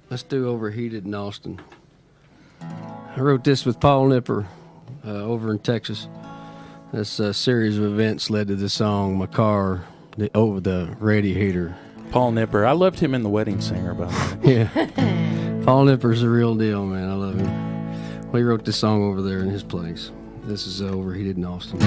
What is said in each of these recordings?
Let's do Overheated in Austin. I wrote this with Paul Nipper over in Texas. This series of events led to the song, My Car, over the radiator. Paul Nipper. I loved him in The Wedding Singer, by the way. Yeah. Paul Nipper's the real deal, man. I love him. Well, he wrote this song over there in his place. This is Overheated in Austin.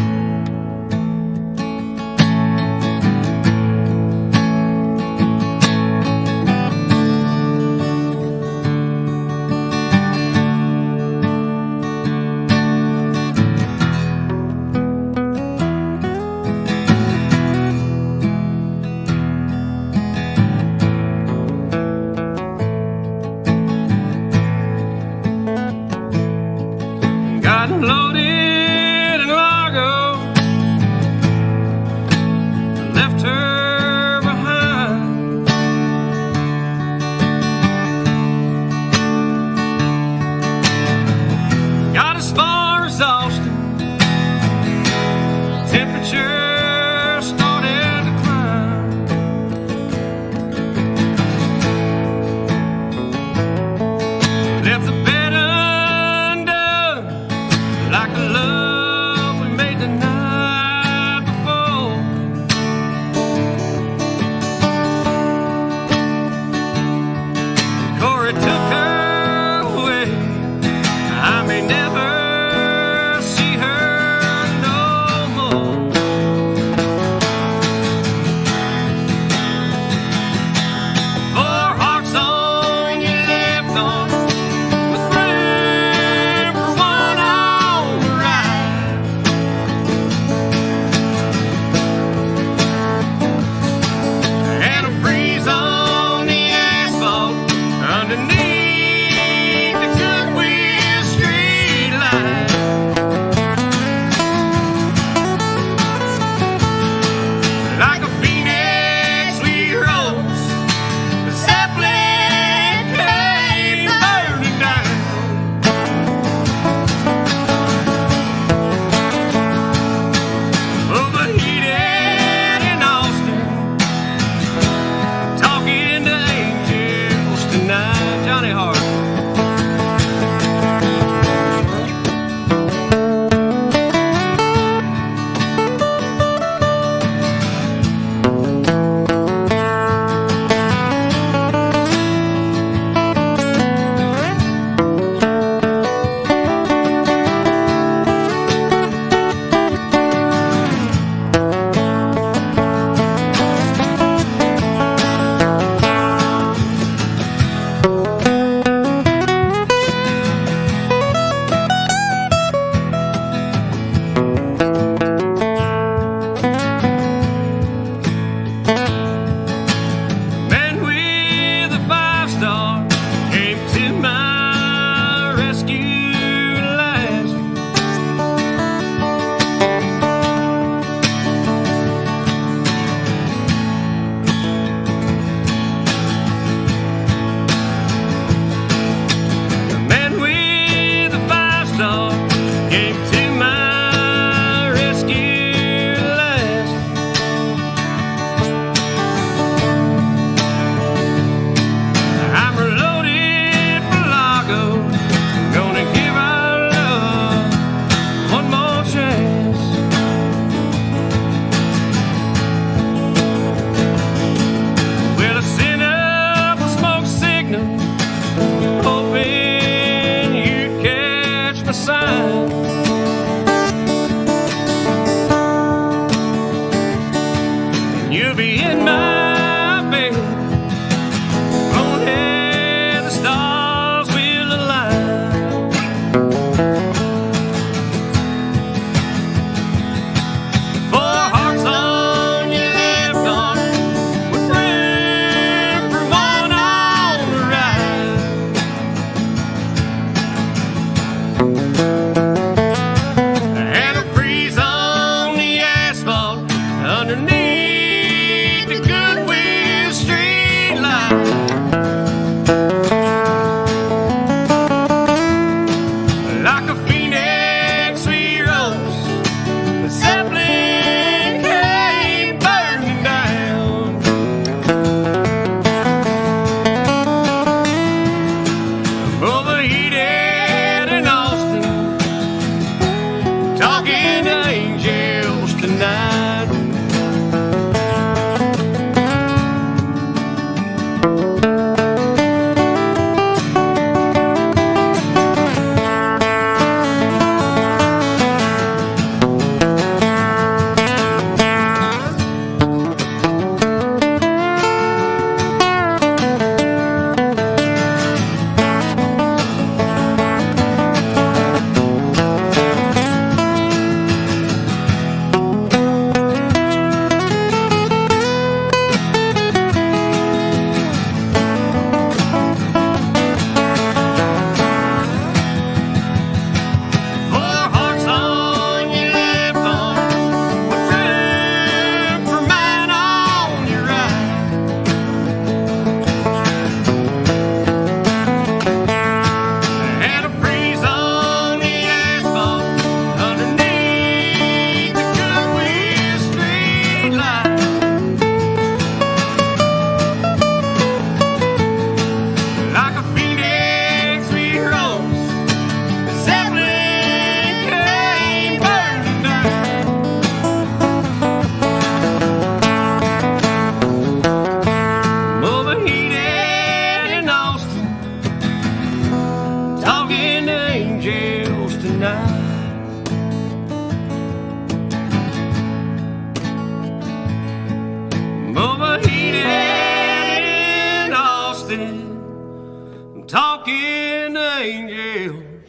walking angels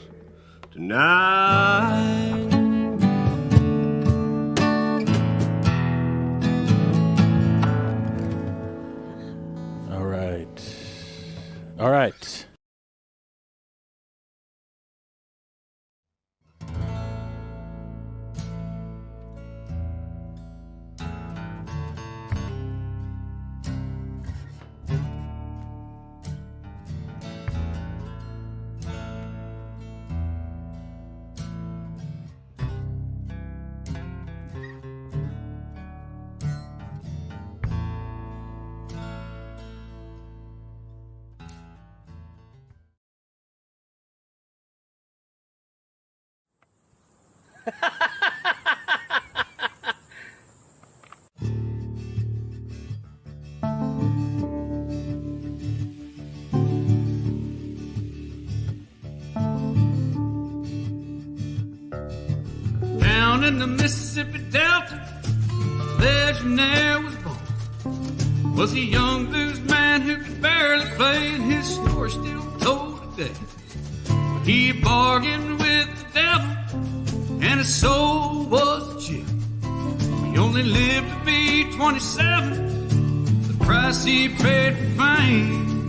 tonight. All right. All right. Down in the Mississippi Delta, legionnaire was born. Was a young blues man who could barely play, and his story still told today. He bargained with the devil, and his soul was a chip. He only lived to be 27, the price he paid for fame.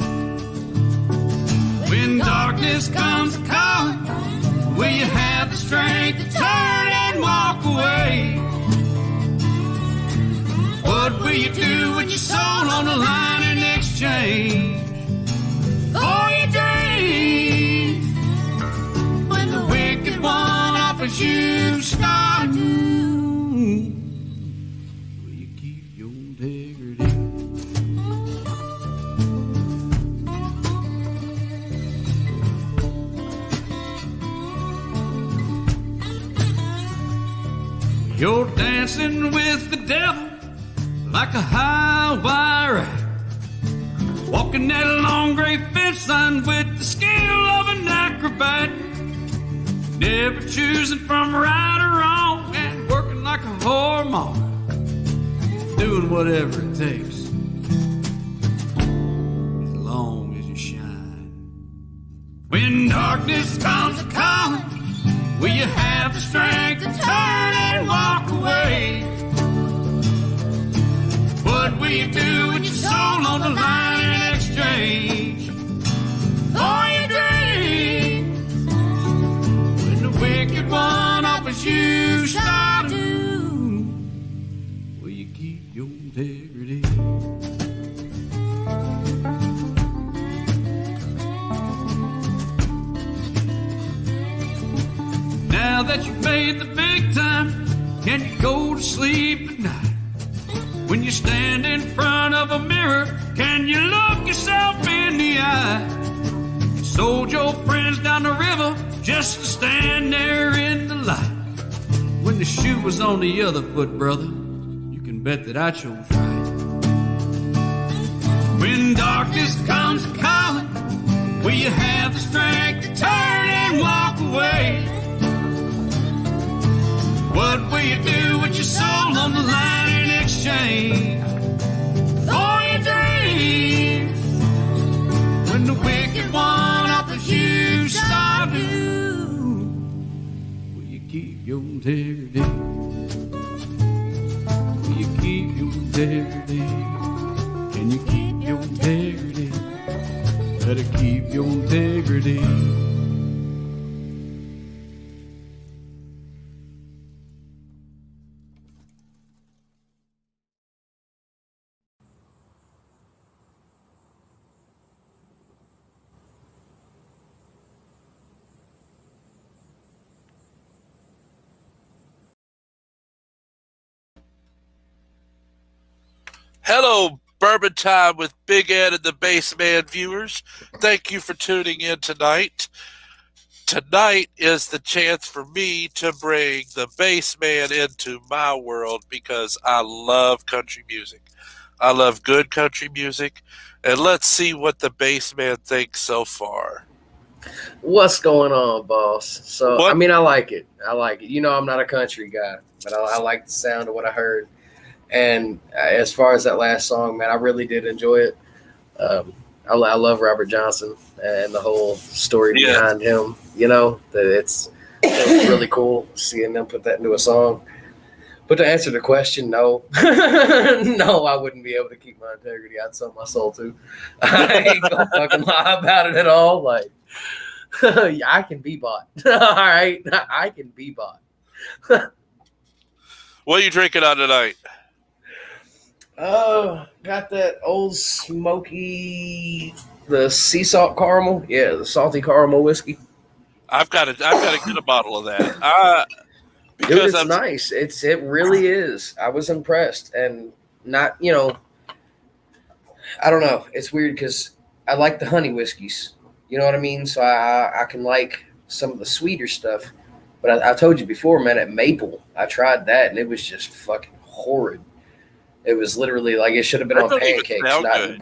When darkness comes a-calling, will you have the strength to turn and walk away? What will you do with your soul on the line in exchange for your dreams? When the wicked one offers you stardom, will you keep your integrity? You're dancing with the devil like a high wire act, walking that long gray fence line with the skill of an acrobat, never choosing from right or wrong, and working like a hormone, doing whatever it takes, as long as you shine. When darkness comes a-calling, will you have the strength to turn and walk away? What will you do with your soul on the line in exchange for your dreams? When the wicked one offers you stardom, will you keep your integrity? Now that you've made the big time, can you go to sleep at night? When you stand in front of a mirror, can you look yourself in the eye? You sold your friends down the river just to stand there in the light. When the shoe was on the other foot, brother, you can bet that I chose right. When darkness comes a-calling, will you have the strength to turn and walk away? What will you do with your soul on the line in exchange for your dreams? When the wicked one offers you stardom, will you keep your integrity? Will you keep your integrity? Can you keep your integrity? Better keep your integrity. Hello, Bourbon Time with Big Ed and the Bassman viewers. Thank you for tuning in tonight. Tonight is the chance for me to bring the Bassman into my world because I love country music. I love good country music. And let's see what the Bassman thinks so far. What's going on, boss? So, I mean, I like it. You know, I'm not a country guy, but I like the sound of what I heard. And as far as that last song, man, I really did enjoy it. I love Robert Johnson and the whole story behind him. You know, that it's really cool seeing them put that into a song. But to answer the question, no. No, I wouldn't be able to keep my integrity. I'd sell my soul to. I ain't gonna fucking lie about it at all. Like, I can be bought. All right? I can be bought. What are you drinking on tonight? Got that old smoky, the sea salt caramel. Yeah, the salty caramel whiskey. I've got to get a bottle of that. Dude, it's nice. It really is. I was impressed, and not, you know, I don't know. It's weird because I like the honey whiskeys. You know what I mean? So I can like some of the sweeter stuff. But I told you before, man, at Maple, I tried that, and it was just fucking horrid. It was literally like it should have been on pancakes.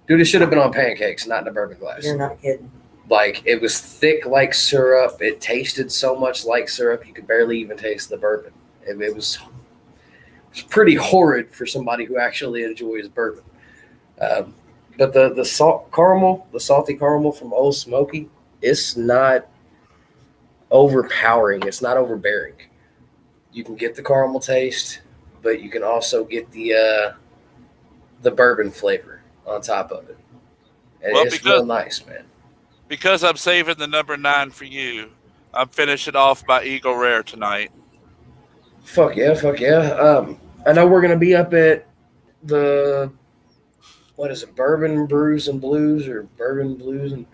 Dude, it should have been on pancakes, not in a bourbon glass. You're not kidding. Like, it was thick like syrup. It tasted so much like syrup, you could barely even taste the bourbon. It was pretty horrid for somebody who actually enjoys bourbon. But the salty caramel from Old Smoky, it's not overpowering. It's not overbearing. You can get the caramel taste, but you can also get the bourbon flavor on top of it. And it's real nice, man. Because I'm saving the number 9 for you, I'm finishing off my Eagle Rare tonight. Fuck yeah. I know we're going to be up at the, what is it, Bourbon Brews and Blues, or Bourbon Blues and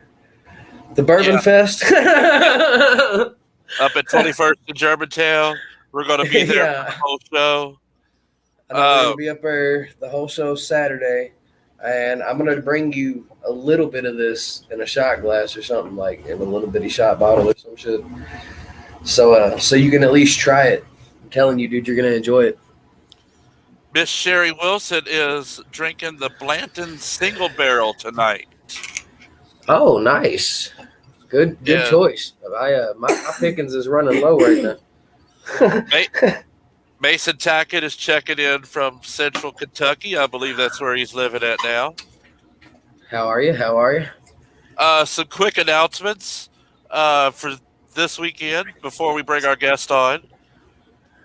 the Bourbon Fest. Up at 21st in Germantown. We're going to be there for the whole show. I know we're going to be up there the whole show Saturday. And I'm going to bring you a little bit of this in a shot glass or something, like in a little bitty shot bottle or some shit. So you can at least try it. I'm telling you, dude, you're going to enjoy it. Miss Sherry Wilson is drinking the Blanton Single Barrel tonight. Oh, nice. Good choice. My pickings is running low right now. Mason Tackett is checking in from Central Kentucky. I believe that's where he's living at now. How are you? Some quick announcements for this weekend before we bring our guest on.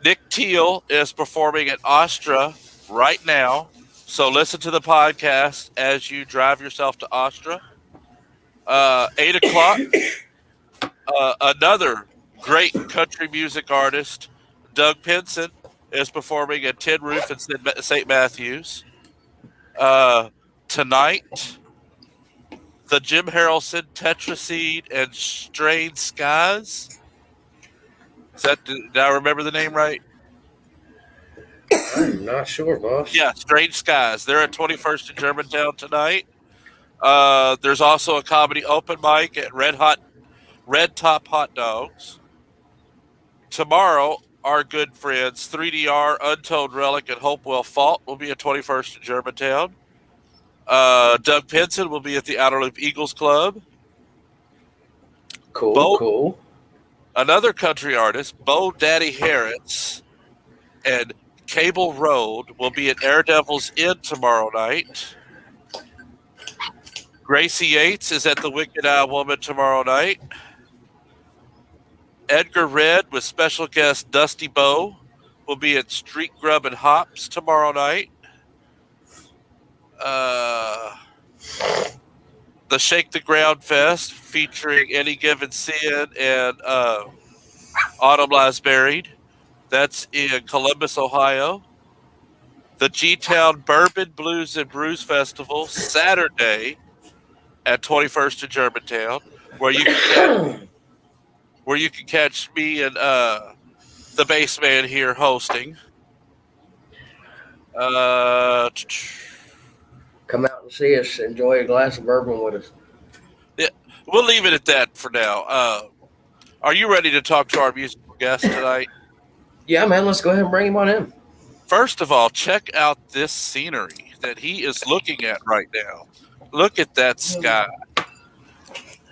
Nick Teal is performing at Astra right now, so listen to the podcast as you drive yourself to Astra. 8 o'clock, another great country music artist, Doug Pinson, is performing at Tin Roof in St. Matthews. Tonight, the Jim Harrelson, Tetraseed, and Strained Skies. Did I remember the name right? I'm not sure, boss. Yeah, Strained Skies. They're at 21st in Germantown tonight. There's also a comedy open mic at Red Top Hot Dogs. Tomorrow, our good friends 3DR, Untold Relic, and Hopewell Fault will be at 21st in Germantown. Doug Pinson will be at the Outer Loop Eagles Club. Cool. Another country artist, Bo Daddy Harris, and Cable Road will be at Daredevil's Inn tomorrow night. Gracie Yates is at the Wicked Eye Woman tomorrow night. Edgar Red with special guest Dusty Bow will be at Street Grub and Hops tomorrow night. The Shake the Ground Fest featuring Any Given Sin and Autumn Lies Buried. That's in Columbus, Ohio. The G-Town Bourbon Blues and Brews Festival Saturday at 21st in Germantown, where you can catch me and the bassman here hosting. Come out and see us. Enjoy a glass of bourbon with us. Yeah, we'll leave it at that for now. Are you ready to talk to our musical guest tonight? Yeah, man. Let's go ahead and bring him on in. First of all, check out this scenery that he is looking at right now. Look at that sky.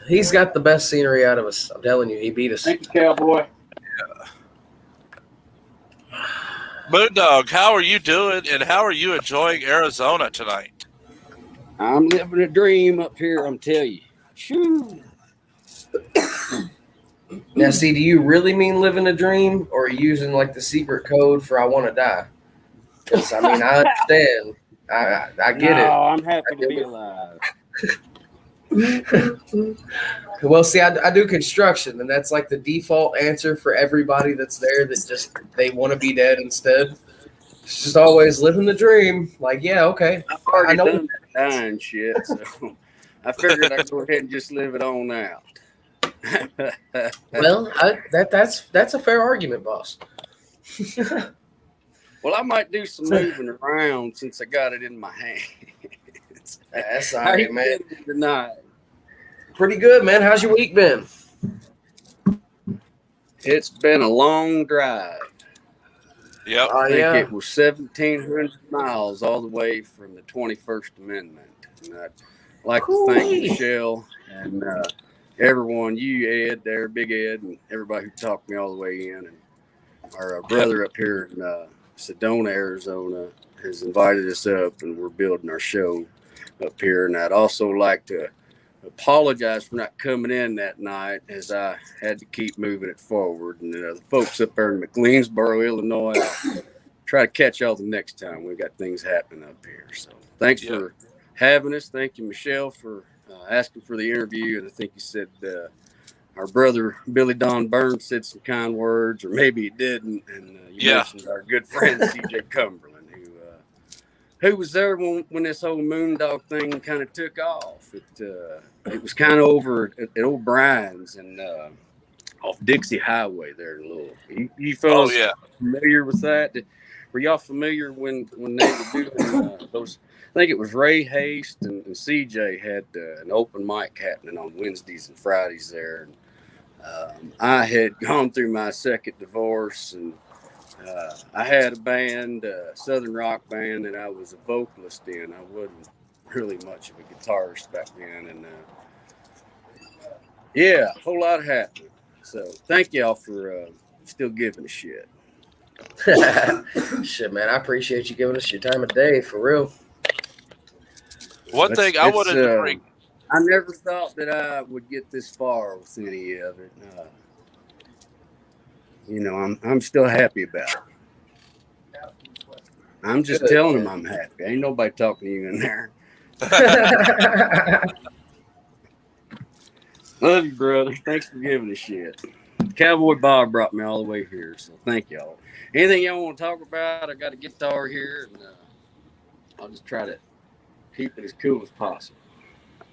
He's got the best scenery out of us. I'm telling you, he beat us. Thanks, cowboy. Yeah. Moondawg, how are you doing, and how are you enjoying Arizona tonight? I'm living a dream up here, I'm telling you. Shoo. Now, see, do you really mean living a dream, or are you using like the secret code for "I want to die"? Because I mean, I understand. I get No, it. I'm happy to I be get alive. it. Well, see, I do construction, and that's like the default answer for everybody that's there that just they want to be dead instead. It's just always living the dream. Like, yeah, okay, I've I already know. done that dying shit, so I figured I'd go ahead and just live it on out. Well, that's a fair argument, boss. Well, I might do some moving around since I got it in my hands. That's all How right, you man. feeling tonight? Pretty good, man. How's your week been? It's been a long drive. Yep. Oh I think yeah. it was 1,700 miles all the way from the 21st Amendment. And I'd like to thank Cool. Michelle and everyone, you, Ed, there, Big Ed, and everybody who talked me all the way in. And our brother up here in Sedona, Arizona, has invited us up, and we're building our show up here. And I'd also like to apologize for not coming in that night, as I had to keep moving it forward. And the folks up there in McLeansboro, Illinois, I'll try to catch y'all the next time we got things happening up here. So thanks for having us. Thank you, Michelle, for asking for the interview. And I think you said our brother Billy Don Burns said some kind words, or maybe he didn't. And you mentioned our good friend CJ Cumberland, who was there when this whole Moondawg thing kind of took off. It was kind of over at O'Brien's and off Dixie Highway there in Louisville. You fellas familiar with that? Were y'all familiar when they were doing those? I think it was Ray Haste and CJ had an open mic happening on Wednesdays and Fridays there. And I had gone through my second divorce, and I had a band, a Southern rock band, and I was a vocalist in. I wasn't really much of a guitarist back then. And a whole lot happening. So thank y'all for still giving a shit. Shit, man, I appreciate you giving us your time of day, for real. One thing I wanted to bring. I never thought that I would get this far with any of it. I'm still happy about it. I'm just telling them I'm happy. Ain't nobody talking to you in there. Love you, brother. Thanks for giving a shit. Cowboy Bob brought me all the way here, so thank y'all. Anything y'all want to talk about? I got a guitar here, and I'll just try to keep it as cool as possible.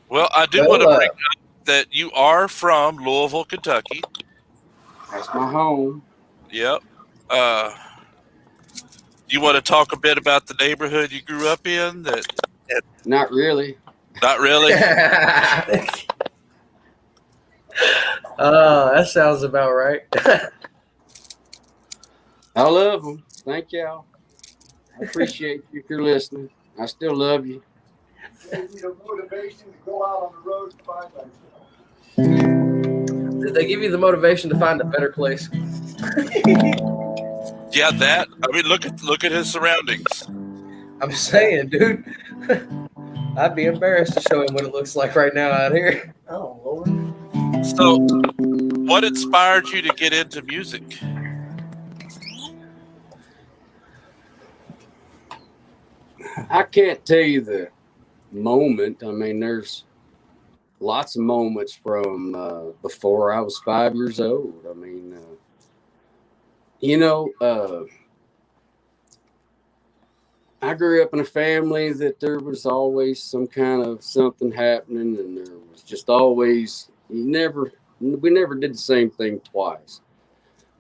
Well, I do want to bring up that you are from Louisville, Kentucky. That's my home. Yep. You want to talk a bit about the neighborhood you grew up in? Not really. Not really? That sounds about right. I love them. Thank y'all. I appreciate you if you're listening. I still love you. Give you the motivation to go out on the road and find yourself. Did they give you the motivation to find a better place? Yeah, that. I mean, look at his surroundings. I'm saying, dude. I'd be embarrassed to show him what it looks like right now out here. Oh, Lord. So, what inspired you to get into music? I can't tell you the moment. I mean, there's lots of moments from before I was 5 years old. I mean, I grew up in a family that there was always some kind of something happening, and there was just always we never did the same thing twice.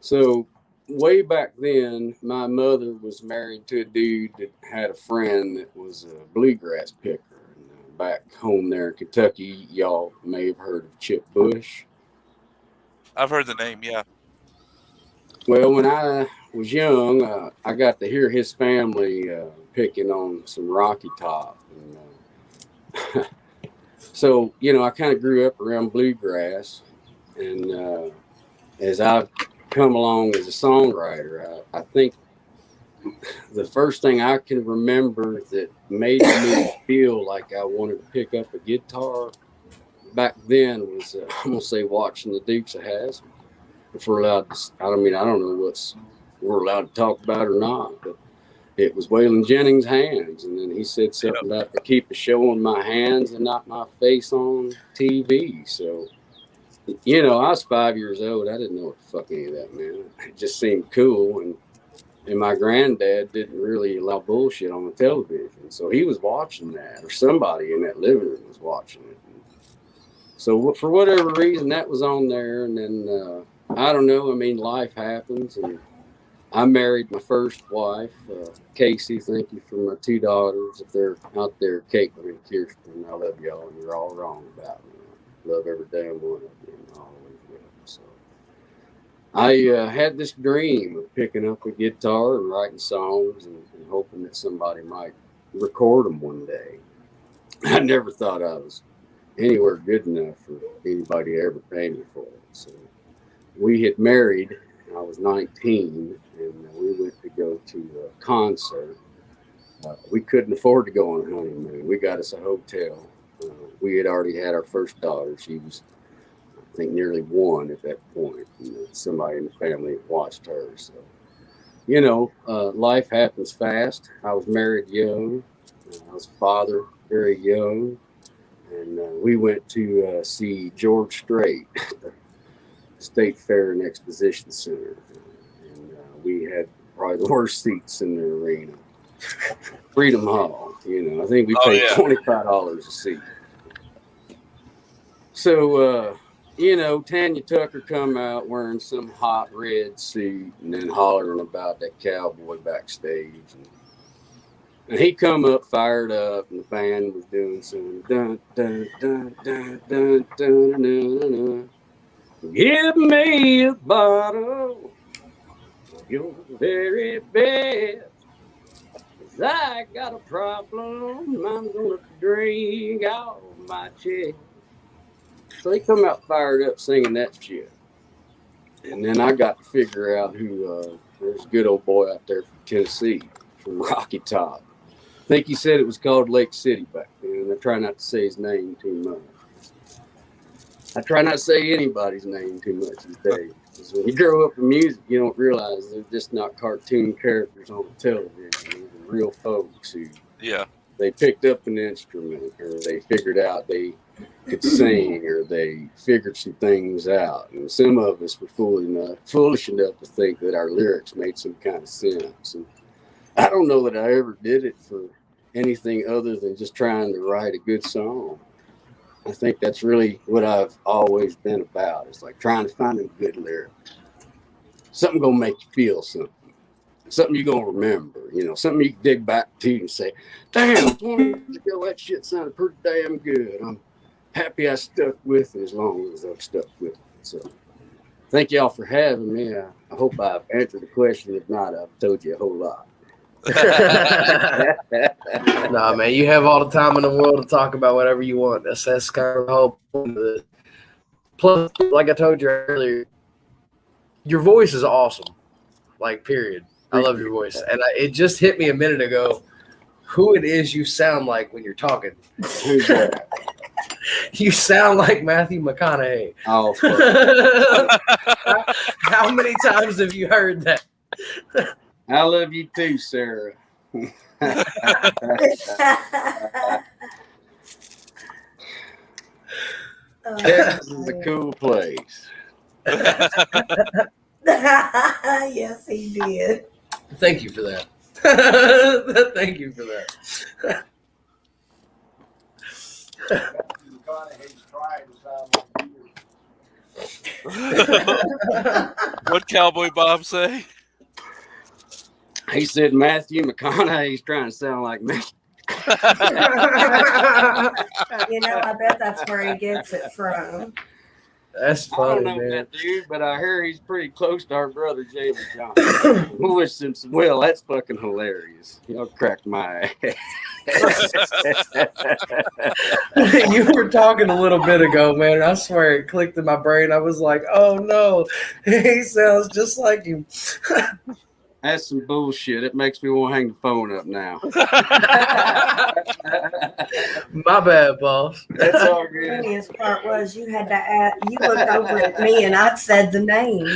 So way back then, my mother was married to a dude that had a friend that was a bluegrass picker. And back home there in Kentucky, y'all may have heard of Chip Bush. I've heard the name, yeah. Well, when I was young, I got to hear his family picking on some Rocky Top. And, so, I kind of grew up around bluegrass. And as I've come along as a songwriter, I think the first thing I can remember that made me feel like I wanted to pick up a guitar back then was, I'm going to say, watching the Dukes of Hazzard. If we're allowed to, I don't know we're allowed to talk about or not, but it was Waylon Jennings' Hands. And then he said something about to keep a show on my hands and not my face on TV. So, you know, I was 5 years old. I didn't know what the fuck any of that meant. It just seemed cool. And my granddad didn't really allow bullshit on the television. So he was watching that, or somebody in that living room was watching it. So for whatever reason, that was on there. And then, I don't know. I mean, life happens. And I married my first wife, Casey. Thank you for my 2 daughters. If they're out there, Caitlin and Kirsten, I love y'all, and you're all wrong about me. I love every damn one of you, and always will. So I had this dream of picking up a guitar and writing songs and hoping that somebody might record them one day. I never thought I was anywhere good enough for anybody to ever pay me for it. So we had married. I was 19, and we went to go to a concert. We couldn't afford to go on a honeymoon. We got us a hotel. We had already had our first daughter. She was, I think, nearly 1 at that point. And somebody in the family watched her. So, you know, life happens fast. I was married young. I was a father very young. And we went to see George Strait at the State Fair and Exposition Center. And we had probably the worst seats in the arena. Freedom Hall, you know. I think we paid $25 a seat. So, you know, Tanya Tucker come out wearing some hot red suit and then hollering about that cowboy backstage. And he come up fired up, and the band was doing some dun dun dun dun dun dun dun dun. Give me a bottle of your very best, 'cause I got a problem I'm gonna drink out of my chest. So they come out fired up singing that shit. And then I got to figure out who, there's a good old boy out there from Tennessee, from Rocky Top. I think he said it was called Lake City back then. I try not to say his name too much. I try not to say anybody's name too much these days. Because when you grow up in music, you don't realize they're just not cartoon characters on the television. They're real folks who they picked up an instrument, or they figured out they could sing, or they figured some things out. And some of us were foolish enough to think that our lyrics made some kind of sense. And I don't know that I ever did it for anything other than just trying to write a good song. I think that's really what I've always been about. It's like trying to find a good lyric. Something gonna make you feel something. Something you're gonna remember, you know, something you can dig back to and say, damn, 20 years ago that shit sounded pretty damn good. I'm happy I stuck with it as long as I've stuck with it. So thank y'all for having me. I hope I've answered the question. If not, I've told you a whole lot. Nah, man, you have all the time in the world to talk about whatever you want. That's kind of the whole point of it. Plus, like I told you earlier, your voice is awesome. Like, period. I love your voice. And it just hit me a minute ago who it is you sound like when you're talking. You sound like Matthew McConaughey. Oh, How many times have you heard that? I love you too, Sarah. Texas is a cool place. Yes, he did. Thank you for that. Thank you for that. McConaughey's trying to sound like you. What Cowboy Bob say? He said Matthew McConaughey's trying to sound like me. You know, I bet that's where he gets it from. That's I funny, don't know man. that dude, but I hear he's pretty close to our brother James Johnson. Wish him some well. That's fucking hilarious. Y'all cracked my ass. You were talking a little bit ago, man, and I swear it clicked in my brain. I was like, oh no, he sounds just like you. That's some bullshit. It makes me want to hang the phone up now. My bad, boss. That's all The good. funniest part was you had to ask, you looked over at me and I said the name.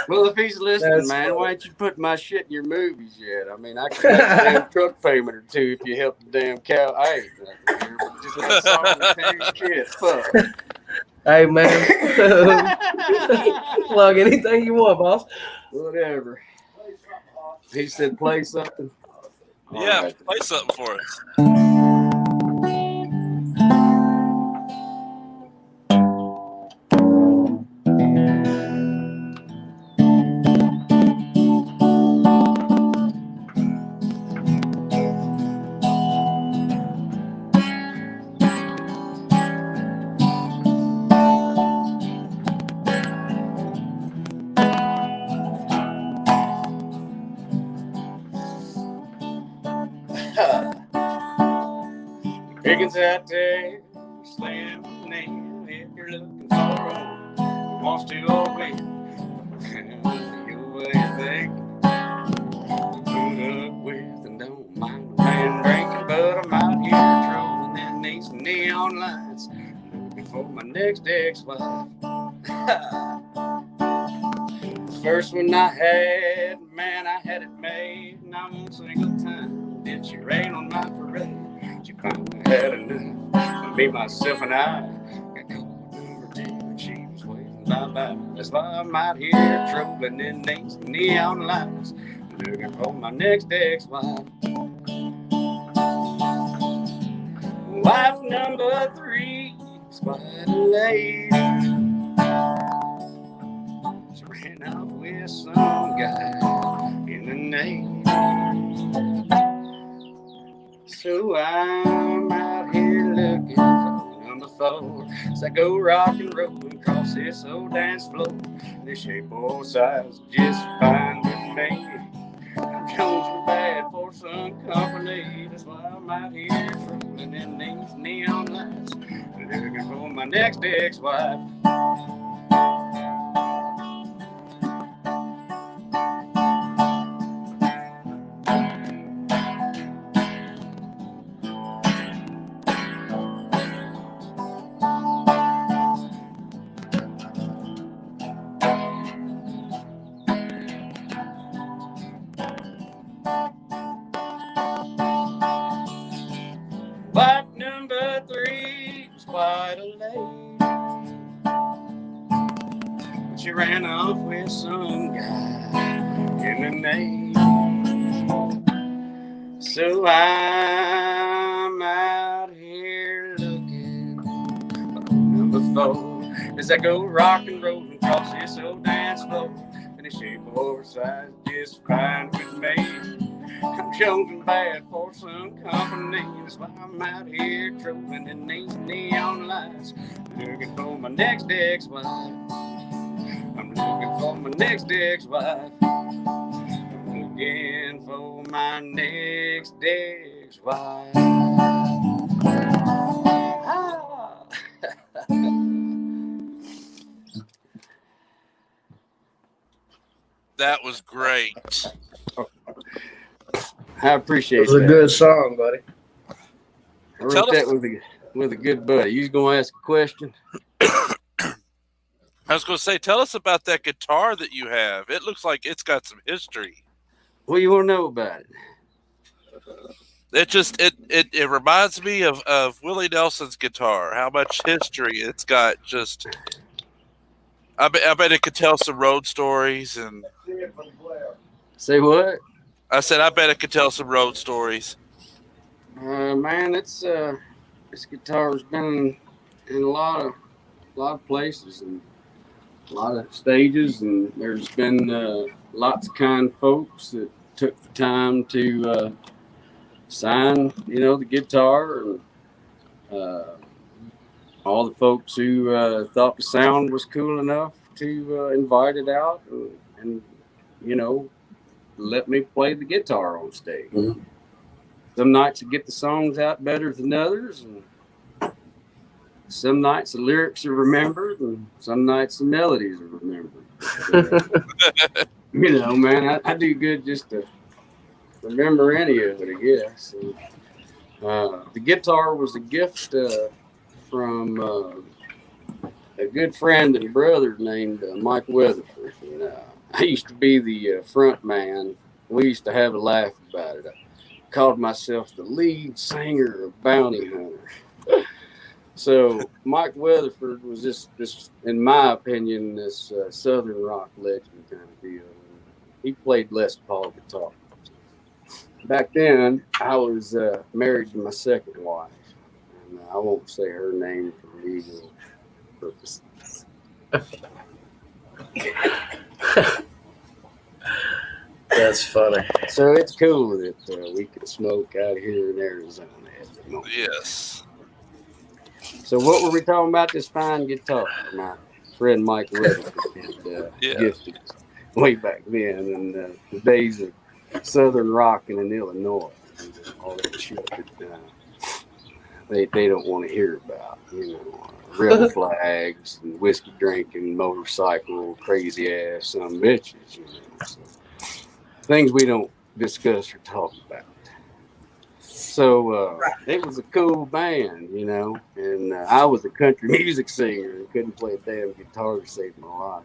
Well, if he's listening, That's man, funny. why ain't you put my shit in your movies yet? I mean, I could make a damn truck payment or two if you help the damn cow. Hey, just that song repair your shit. Fuck. Hey, man. Plug anything you want, boss. Whatever. He said play something. All Yeah, right. play something for us. Pickens out there, slamming in. If you're looking for one who wants to away, your way of thinking, put up with and don't mind a man drinking, but I'm out here trolling in these neon lights, looking for my next ex-wife. The first one I had, man, I had it made, and not one single time did she rain on my parade. She finally had enough of me, myself, and I got caught number 2, and she was waving bye-bye. That's why I'm out here trolling in these neon lights, looking for my next ex-wife. Wife number 3 was quite a lady. She ran off with some guy in the Navy. So I'm out here looking for number 4. As I go rock and roll across this old dance floor, this shape or size just fine with me. I'm chosen bad for some company. That's why I'm out here trolling in these neon lights, looking for my next ex-wife. Wife number 3 was quite a lady. She ran off with some guy in the Navy. So I'm out here looking for number 4 as I go rock and roll across this old dance floor. And the shape or size just fine with me. I'm chosen bad for some company. That's why I'm out here trolling in these neon lights, looking for my next ex-wife. I'm looking for my next ex-wife. I'm looking for my next ex-wife. Ah. That was great. I appreciate It was a that. good song, buddy. I wrote that with a good buddy. You was gonna ask a question? I was going to say, tell us about that guitar that you have. It looks like it's got some history. What do you want to know about it? It reminds me of Willie Nelson's guitar. How much history it's got. Just, I bet it could tell some road stories. And Say what? I said, I bet it could tell some road stories. Man, this guitar's been in a lot of places and a lot of stages, and there's been lots of kind folks that took the time to sign, the guitar, and all the folks who thought the sound was cool enough to invite it out and let me play the guitar on stage. Mm-hmm. Some nights I get the songs out better than others, and some nights the lyrics are remembered, and some nights the melodies are remembered. You know, man, I do good just to remember any of it, I guess. And, the guitar was a gift from a good friend and brother named Mike Weatherford. And, I used to be the front man. We used to have a laugh about it. I called myself the lead singer of Bounty Hunter. So Mike Weatherford was this, in my opinion, this Southern rock legend kind of deal. He played Les Paul guitar. Back then, I was married to my second wife, and I won't say her name for legal purposes. That's funny. So it's cool that we can smoke out here in Arizona at the moment. Yes. So what were we talking about? This fine guitar my friend Mike Weatherford had gifted way back then in the days of Southern rocking in Illinois. And all that shit that they don't want to hear about. You know, rebel flags and whiskey drinking, motorcycle, crazy ass some bitches. You know, so things we don't discuss or talk about. So it was a cool band, you know, and I was a country music singer and couldn't play a damn guitar to save my life.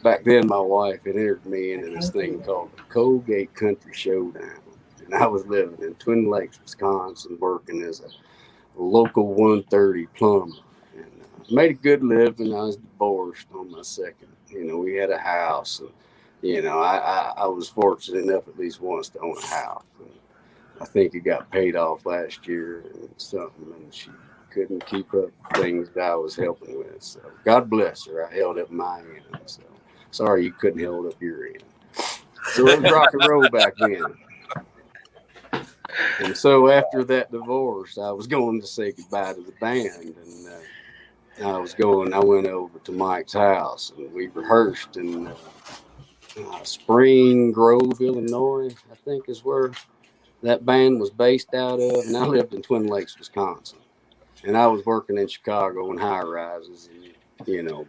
Back then, my wife had entered me into this thing called the Colgate Country Showdown, and I was living in Twin Lakes, Wisconsin, working as a local 130 plumber, and made a good living. I was divorced on my second. You know, we had a house, and you know, I was fortunate enough at least once to own a house. And I think it got paid off last year and something, and she couldn't keep up things that I was helping with. So God bless her. I held up my end. So sorry you couldn't hold up your end. So it was rock and roll back then. And so after that divorce, I was going to say goodbye to the band, and I went over to Mike's house, and we rehearsed in Spring Grove, Illinois, I think is where that band was based out of. And I lived in Twin Lakes, Wisconsin. And I was working in Chicago in high rises, and, you know,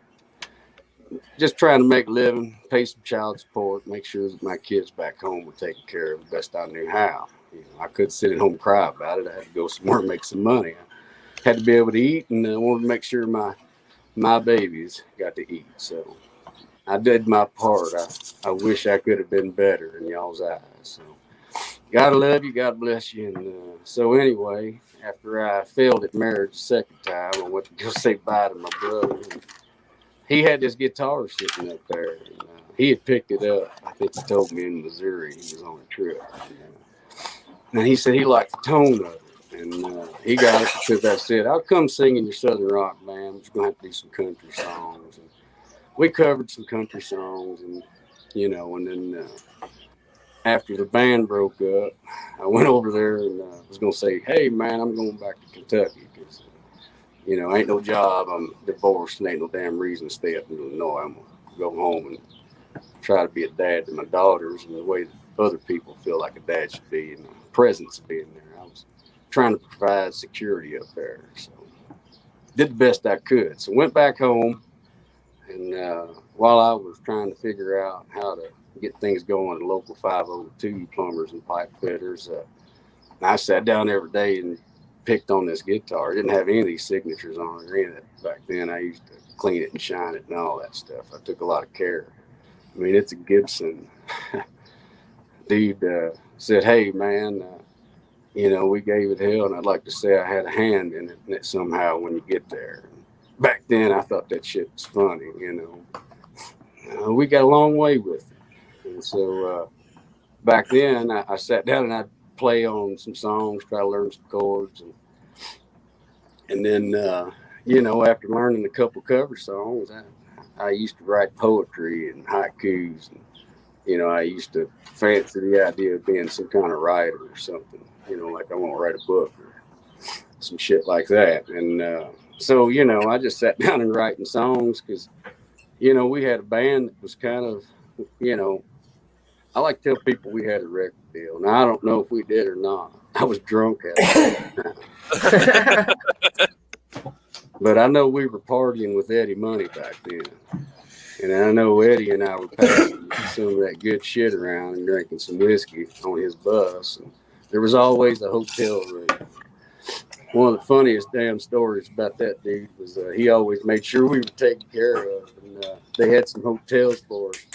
just trying to make a living, pay some child support, make sure that my kids back home were taken care of the best I knew how. You know, I couldn't sit at home and cry about it. I had to go somewhere and make some money. I had to be able to eat, and I wanted to make sure my babies got to eat. So I did my part. I wish I could have been better in y'all's eyes. So God love you, God bless you. And so anyway, after I failed at marriage the second time, I went to go say bye to my brother. And he had this guitar sitting up there. And, he had picked it up. I think he told me in Missouri. He was on a trip. And he said he liked the tone of it. And he got it because I said, I'll come sing in your Southern rock band. But you're going to have to do some country songs. And we covered some country songs. And, you know, and then after the band broke up, I went over there and was going to say, hey, man, I'm going back to Kentucky because, you know, ain't no job. I'm divorced and ain't no damn reason to stay up in Illinois. I'm going to go home and try to be a dad to my daughters in the way that other people feel like a dad should be, and the presence of being there. I was trying to provide security up there. So did the best I could. So went back home, and while I was trying to figure out how to get things going at local 502 plumbers and pipe fitters, I sat down every day and picked on this guitar. I didn't have any of these signatures on it or any of that back then. I used to clean it and shine it and all that stuff. I took a lot of care. I mean, it's a Gibson. Dude said, hey, man, you know, we gave it hell, and I'd like to say I had a hand in it somehow when you get there. Back then, I thought that shit was funny, you know. We got a long way with it. And so back then, I sat down and I'd play on some songs, try to learn some chords. And then, you know, after learning a couple cover songs, I used to write poetry and haikus. And, you know, I used to fancy the idea of being some kind of writer or something, you know, like I want to write a book or some shit like that. And so, you know, I just sat down and writing songs because, you know, we had a band that was kind of, you know, I like to tell people we had a record deal. Now, I don't know if we did or not. I was drunk at it. But I know we were partying with Eddie Money back then. And I know Eddie and I were passing some of that good shit around and drinking some whiskey on his bus. And there was always a hotel room. One of the funniest damn stories about that dude was he always made sure we were taken care of. And they had some hotels for us.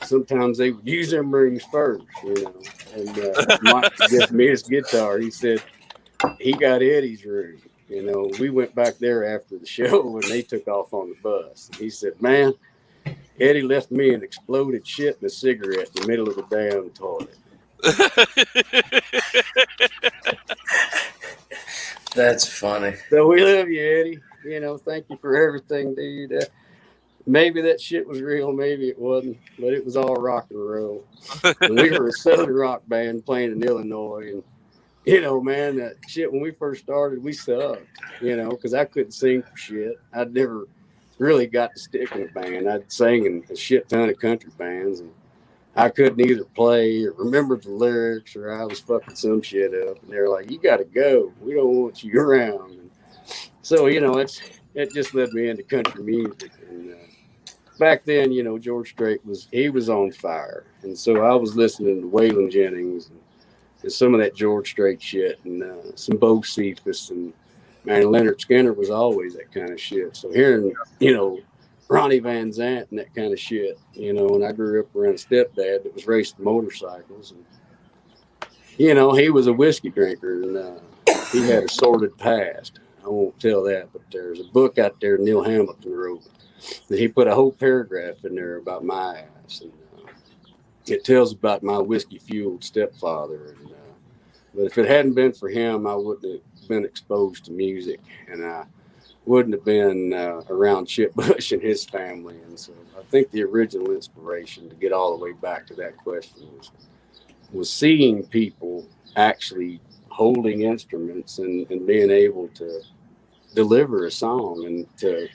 Sometimes they would use them rooms first, you know. And Mike gave me his guitar. He said he got Eddie's room. You know, we went back there after the show and they took off on the bus. And he said, man, Eddie left me an exploded shit and a cigarette in the middle of the damn toilet. That's funny. So we love you, Eddie. You know, thank you for everything, dude. Maybe that shit was real, maybe it wasn't, but it was all rock and roll. And we were a Southern rock band playing in Illinois. And, you know, man, that shit, when we first started, we sucked, you know, because I couldn't sing for shit. I'd never really got to stick in a band. I'd sang in a shit ton of country bands, and I couldn't either play or remember the lyrics, or I was fucking some shit up. And they're like, you got to go. We don't want you around. And so, you know, it just led me into country music. And back then, you know, George Strait was on fire. And so I was listening to Waylon Jennings and some of that George Strait shit, and some Bo Cephas, and man, Leonard Skinner was always that kind of shit. So hearing, you know, Ronnie Van Zant and that kind of shit, you know, and I grew up around a stepdad that was racing motorcycles. And, you know, he was a whiskey drinker, and he had a sordid past. I won't tell that, but there's a book out there Neil Hamilton wrote that he put a whole paragraph in there about my ass. And it tells about my whiskey-fueled stepfather. And, but if it hadn't been for him, I wouldn't have been exposed to music, and I wouldn't have been around Chip Bush and his family. And so I think the original inspiration, to get all the way back to that question, was seeing people actually holding instruments and being able to deliver a song. And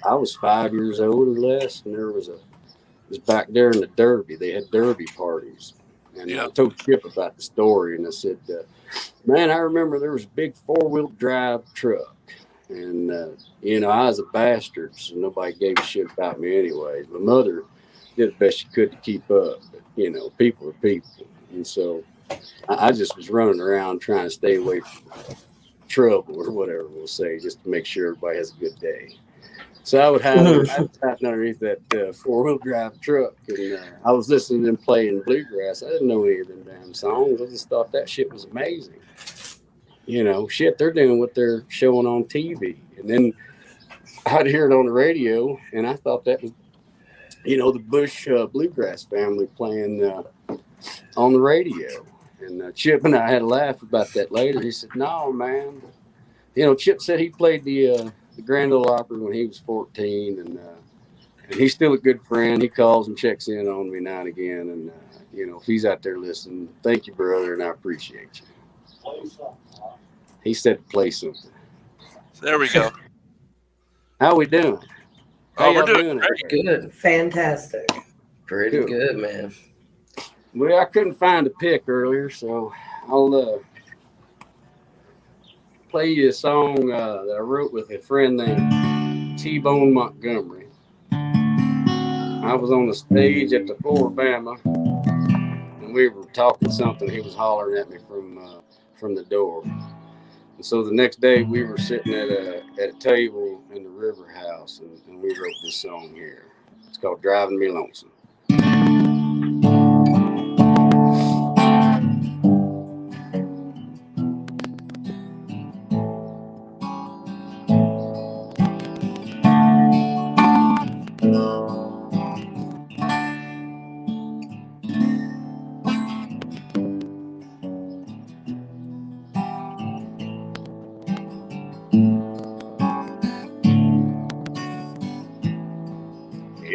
I was 5 years old or less, and it was back there in the Derby. They had Derby parties. And I told Chip about the story, and I said, man, I remember there was a big 4-wheel drive truck. And, you know, I was a bastard, so nobody gave a shit about me anyways. My mother did the best she could to keep up. But, you know, people are people. And so I just was running around trying to stay away from trouble or whatever we'll say, just to make sure everybody has a good day. So I would hide underneath that 4-wheel drive truck, and I was listening to them playing bluegrass. I didn't know any of them damn songs. I just thought that shit was amazing. You know, shit, they're doing what they're showing on TV. And then I'd hear it on the radio, and I thought that was, you know, the Bush bluegrass family playing on the radio. And Chip and I had a laugh about that later. He said, no, man. You know, Chip said he played the Grand Ole Opry when he was 14, and he's still a good friend. He calls and checks in on me now and again. And, you know, if he's out there listening, thank you, brother, and I appreciate you. He said to play something. There we go. How we doing? How we're doing Good. Fantastic. Pretty good, man. Well, I couldn't find a pick earlier, so I'll play you a song that I wrote with a friend named T-Bone Montgomery. I was on the stage at the Floribama, and we were talking something. He was hollering at me from the door. And so the next day we were sitting at a table in the River House, and we wrote this song here. It's called Driving Me Lonesome.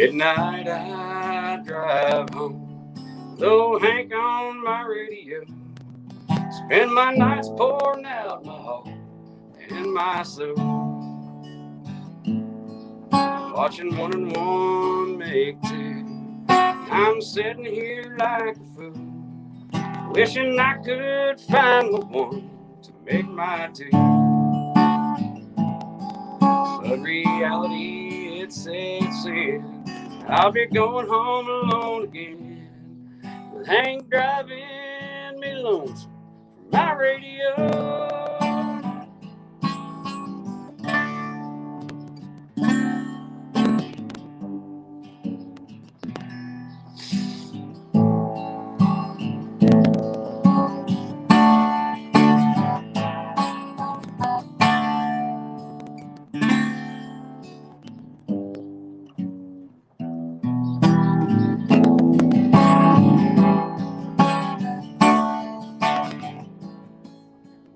At night I drive home, low Hank on my radio. Spend my nights pouring out my heart and my soul, watching 1 and 1 make 2. I'm sitting here like a fool, wishing I could find the one to make my 2. But reality, it sets in I'll be going home alone again, with Hank driving me lonesome from my radio.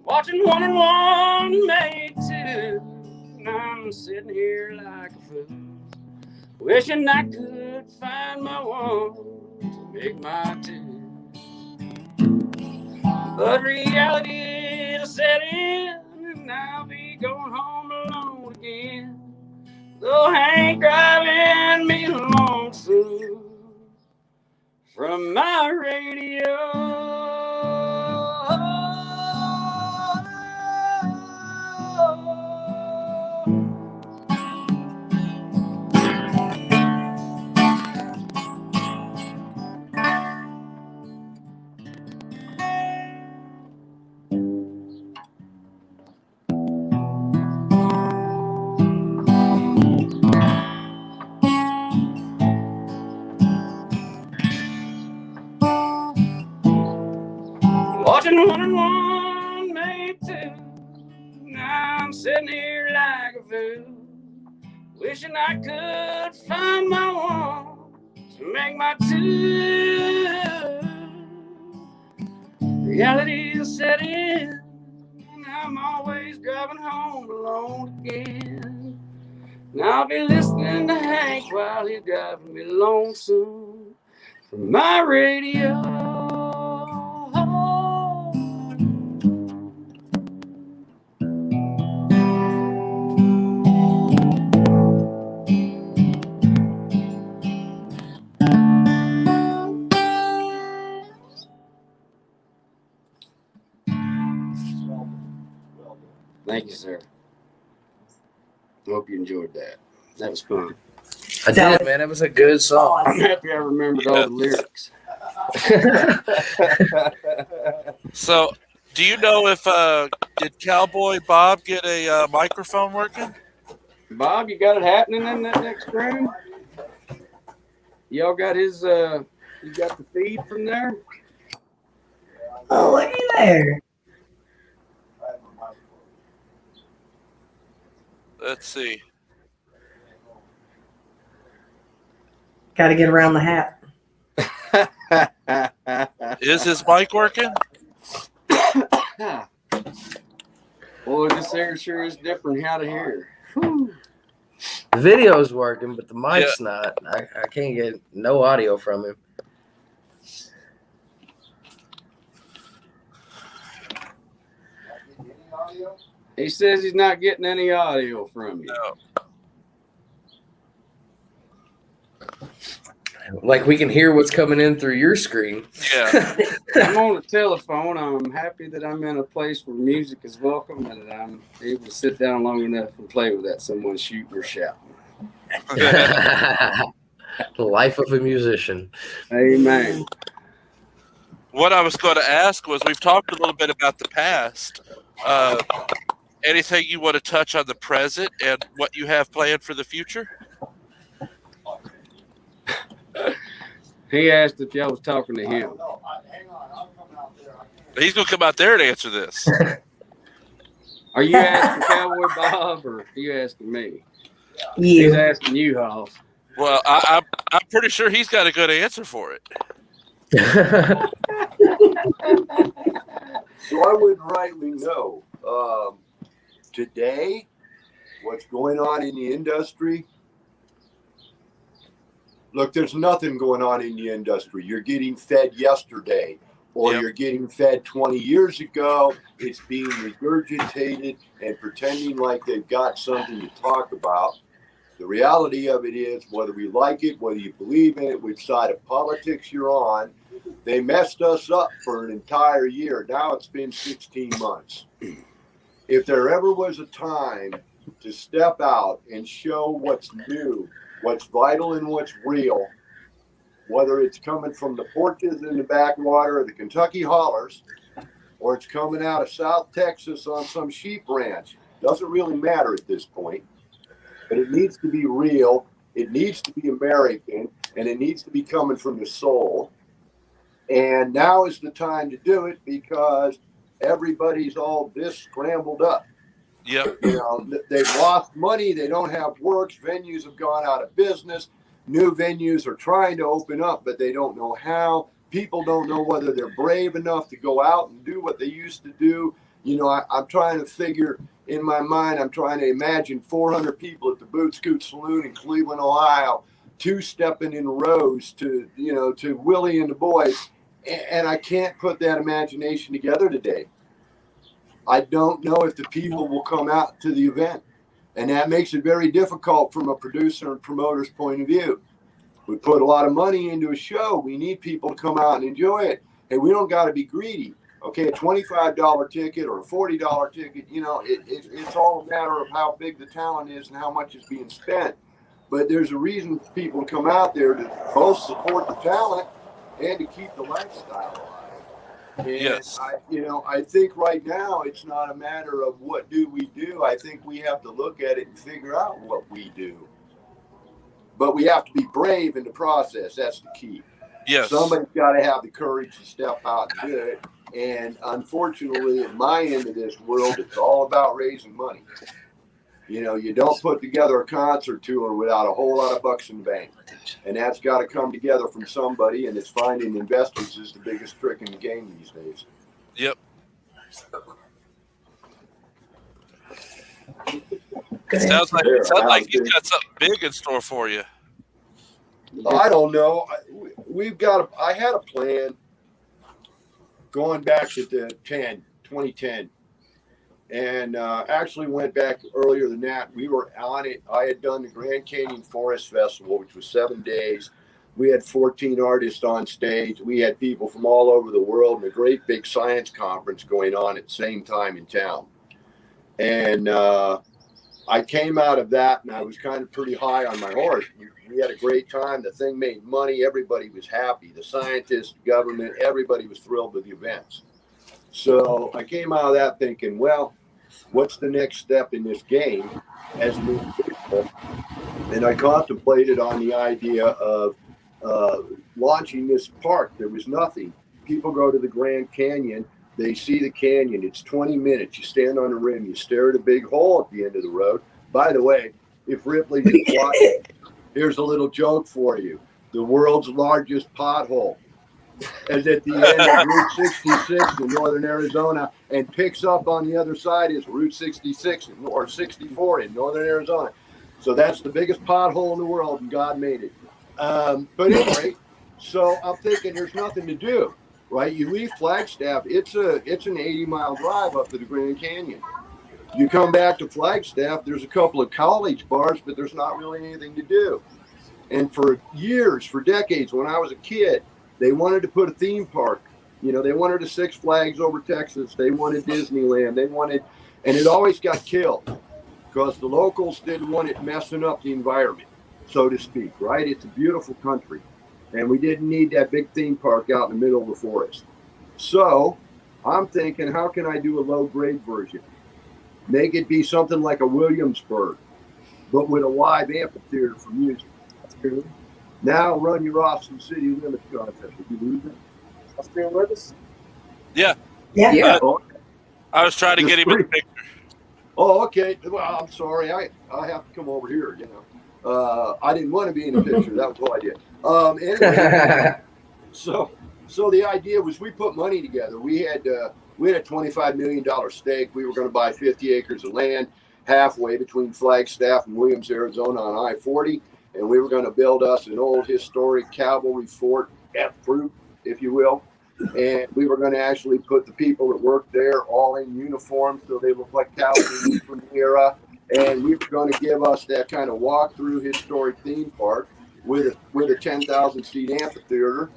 Watching 1 and 1 make 2, and I'm sitting here like a fool, wishing I could find my one to make my 2. But reality will set in, and I'll be going home alone again, though Hank driving me lonesome from my radio. Watching 1 and 1 make 2, and I'm sitting here like a fool, wishing I could find my one to make my 2. Reality is set in, and I'm always driving home alone again, and I'll be listening to Hank while he's driving me lonesome from my radio. Thank you, sir. I hope you enjoyed that. That was fun. I did, man. It was a good song. I'm happy I remembered all the lyrics. So, do you know if did Cowboy Bob get a microphone working? Bob, you got it happening in that next room? Y'all got his, you got the feed from there? Oh, looky there. Let's see. Got to get around the hat. Is his mic working? Boy, this air sure is different how to hear. The video's working, but the mic's not. I can't get no audio from him. He says he's not getting any audio from you. No. Like we can hear what's coming in through your screen. Yeah. I'm on the telephone. I'm happy that I'm in a place where music is welcome and that I'm able to sit down long enough and play without someone shooting or shouting. The life of a musician. Amen. What I was going to ask was, we've talked a little bit about the past. Anything you want to touch on the present and what you have planned for the future? He asked if y'all was talking to him. He's going to come out there and answer this. Are you asking Cowboy Bob or are you asking me? You. He's asking you, Hoss. Well, I'm pretty sure he's got a good answer for it. So I would rightly know today what's going on in the industry. Look, there's nothing going on in the industry. You're getting fed yesterday, or Yep. you're getting fed 20 years ago. It's being regurgitated and pretending like they've got something to talk about. The reality of it is, whether we like it, whether you believe in it, which side of politics you're on, they messed us up for an entire year. Now it's been 16 months. If there ever was a time to step out and show what's new what's vital and what's real, whether it's coming from the porches in the backwater of the Kentucky hollers, or it's coming out of South Texas on some sheep ranch. Doesn't really matter at this point, but it needs to be real. It needs to be American, and it needs to be coming from the soul. And now is the time to do it because everybody's all this scrambled up. Yep. You know, they've lost money. They don't have works. Venues have gone out of business. New venues are trying to open up, but they don't know how. People don't know whether they're brave enough to go out and do what they used to do. You know, I'm trying to figure in my mind, I'm trying to imagine 400 people at the Boot Scoot Saloon in Cleveland, Ohio, two-stepping in rows to, you know, to Willie and the boys. And I can't put that imagination together today. I don't know if the people will come out to the event. And that makes it very difficult from a producer and promoter's point of view. We put a lot of money into a show. We need people to come out and enjoy it. And we don't got to be greedy. Okay, a $25 ticket or a $40 ticket, you know, it's all a matter of how big the talent is and how much is being spent. But there's a reason for people to come out there to both support the talent and to keep the lifestyle alive. And Yes. I think right now it's not a matter of what do we do. I think we have to look at it and figure out what we do. But we have to be brave in the process. That's the key. Yes. Somebody's got to have the courage to step out and do it. And unfortunately, at my end of this world, it's all about raising money. You know, you don't put together a concert tour without a whole lot of bucks in the bank. And that's got to come together from somebody, and it's finding investors is the biggest trick in the game these days. Yep. Sounds like he's got something big in store for you. I don't know. I had a plan going back to the 2010. And actually went back earlier than that. We were on it. I had done the Grand Canyon Forest Festival, which was 7 days. We had 14 artists on stage. We had people from all over the world and a great big science conference going on at the same time in town. And I came out of that and I was kind of pretty high on my horse. We had a great time. The thing made money. Everybody was happy. The scientists, the government, everybody was thrilled with the events. So I came out of that thinking, well, what's the next step in this game as an individual? And I contemplated on the idea of launching this park. There was nothing. People go to the Grand Canyon. They see the canyon. It's 20 minutes. You stand on the rim. You stare at a big hole at the end of the road. By the way, if Ripley is watching, here's a little joke for you. The world's largest pothole is at the end of Route 66 in northern Arizona, and picks up on the other side is Route 66 or 64 in northern Arizona. So that's the biggest pothole in the world, and God made it. But anyway, so I'm thinking there's nothing to do, right? You leave Flagstaff, it's an 80-mile drive up to the Grand Canyon. You come back to Flagstaff, there's a couple of college bars, but there's not really anything to do. And for years, for decades, when I was a kid, they wanted to put a theme park. You know, they wanted a Six Flags over Texas. They wanted Disneyland. And it always got killed because the locals didn't want it messing up the environment, so to speak, right? It's a beautiful country. And we didn't need that big theme park out in the middle of the forest. So I'm thinking, how can I do a low-grade version? Make it be something like a Williamsburg, but with a live amphitheater for music. That's cool. Now run your Austin City Limits contest. Did you lose it? Austin with us? Yeah. Yeah. I was trying to get him in the picture. Oh, okay. Well, I'm sorry. I have to come over here, you know. I didn't want to be in the picture. That was all I did. Anyway, so the idea was we put money together. We had a $25 million stake. We were going to buy 50 acres of land halfway between Flagstaff and Williams, Arizona on I-40. And we were going to build us an old historic cavalry fort, F-Fruit, if you will. And we were going to actually put the people that worked there all in uniform so they looked like cavalry from the era. And we were going to give us that kind of walk-through historic theme park with a 10,000-seat amphitheater.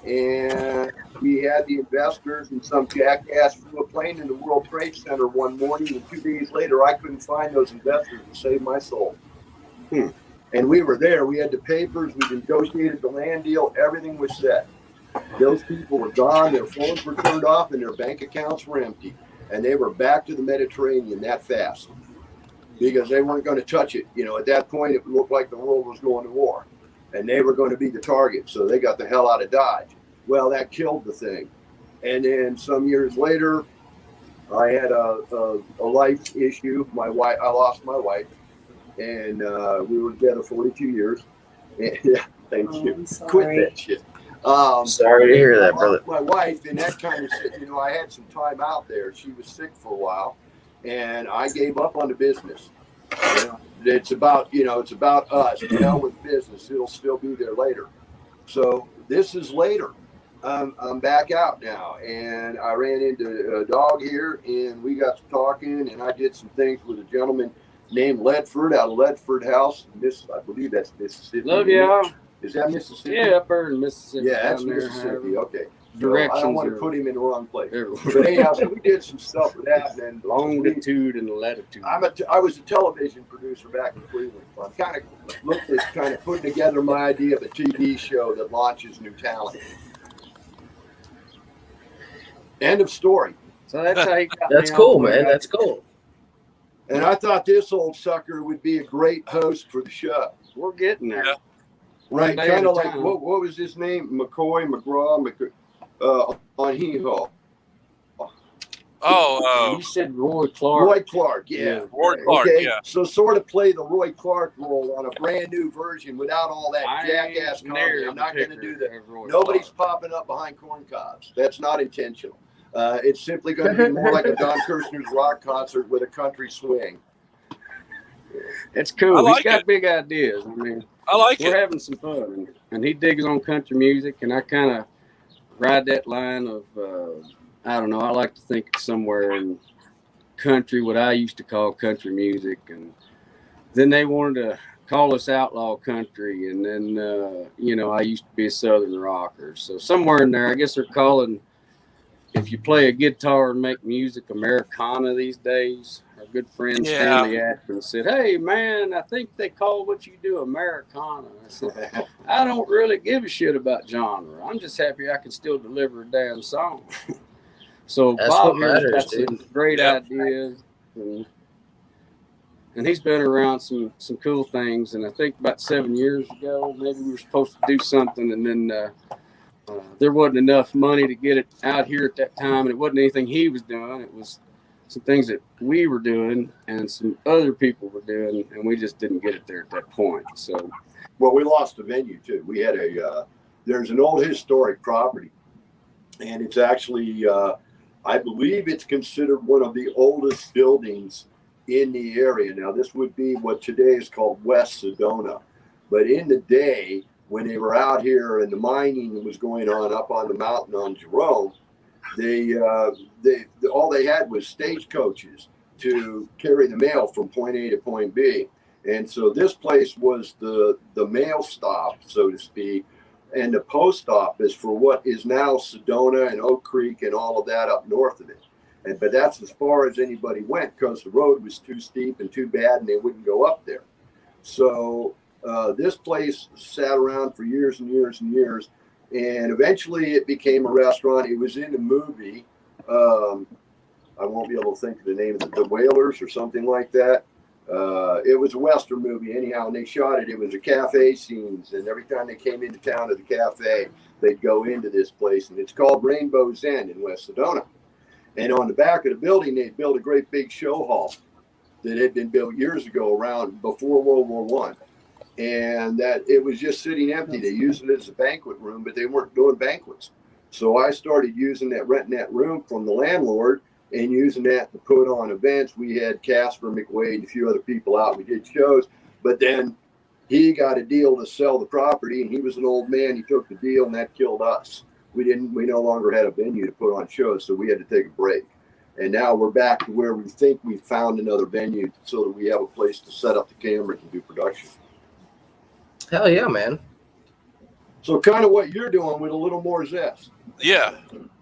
And we had the investors, and some jackass flew a plane in the World Trade Center one morning, and 2 days later I couldn't find those investors to save my soul. And we were there. We had the papers. We negotiated the land deal. Everything was set. Those people were gone. Their phones were turned off and their bank accounts were empty. And they were back to the Mediterranean that fast because they weren't going to touch it. You know, at that point, it looked like the world was going to war and they were going to be the target. So they got the hell out of Dodge. Well, that killed the thing. And then some years later, I had a life issue. I lost my wife. And we were together 42 years. Yeah, thank you. Quit that shit. Sorry to hear that, brother. My wife, and that kind of, you know, I had some time out there. She was sick for a while, and I gave up on the business. You know, it's about us. You know, with business, it'll still be there later. So this is later. I'm back out now, and I ran into a dog here, and we got to talking, and I did some things with a gentleman named Ledford out of Ledford House. I believe that's Mississippi. Love y'all. Is that Mississippi? Yeah, up there in Mississippi. Yeah, that's there, Mississippi. Okay. Directions. I don't want to put him in the wrong place. But anyhow, so we did some stuff with that. And then longitude and latitude. I was a television producer back in Cleveland. So I'm kind of putting together my idea of a TV show that launches new talent. End of story. So that's how you got That's cool, man. That's cool. And I thought this old sucker would be a great host for the show. We're getting there. Yeah. Right, One day kind at of a like time. what was his name? McGraw on Hee-Haw. You said Roy Clark. Roy Clark, yeah. Roy Clark, okay. yeah. So sort of play the Roy Clark role on a brand new version without all that jackass comedy. I'm not going to do that. Nobody's popping up behind corn cobs. That's not intentional. It's simply going to be more like a Don Kirshner's rock concert with a country swing. It's cool. I like He's got it. big ideas. I mean, I like we're it. having some fun, and he digs on country music, and I kind of ride that line of I don't know. I like to think it's somewhere in country, what I used to call country music, and then they wanted to call us outlaw country, and then you know, I used to be a southern rocker, so somewhere in there, I guess they're calling. If you play a guitar and make music Americana these days, our good friend Stanley Atkins said, "Hey man, I think they call what you do Americana." I said, "I don't really give a shit about genre. I'm just happy I can still deliver a damn song." So That's Bob what here's matters, got some dude. great Yeah. ideas, and he's been around some cool things. And I think about 7 years ago, maybe we were supposed to do something, and then there wasn't enough money to get it out here at that time, and it wasn't anything he was doing. It was some things that we were doing and some other people were doing, and we just didn't get it there at that point. So, Well, we lost the venue too. We had there's an old historic property, and it's actually, I believe it's considered one of the oldest buildings in the area. Now, this would be what today is called West Sedona, but in the day, when they were out here and the mining was going on up on the mountain on Jerome, all they had was stagecoaches to carry the mail from point A to point B. And so this place was the mail stop, so to speak, and the post office for what is now Sedona and Oak Creek and all of that up north of it. But that's as far as anybody went because the road was too steep and too bad and they wouldn't go up there. So this place sat around for years and years and years, and eventually it became a restaurant. It was in a movie. I won't be able to think of the name of the Whalers or something like that. It was a Western movie anyhow, and they shot it. It was a cafe scenes, and every time they came into town to the cafe, they'd go into this place, and it's called Rainbow's End in West Sedona. And on the back of the building, they built a great big show hall that had been built years ago around before World War I. And that it was just sitting empty. They used it as a banquet room, but they weren't doing banquets. So I started using that, renting that room from the landlord and using that to put on events. We had Casper McWade and a few other people out. We did shows, but then he got a deal to sell the property, and he was an old man. He took the deal, and that killed us. We no longer had a venue to put on shows, so we had to take a break. And now we're back to where we think we found another venue so that we have a place to set up the cameras and do production. Hell yeah, man. So kind of what you're doing with a little more zest. Yeah.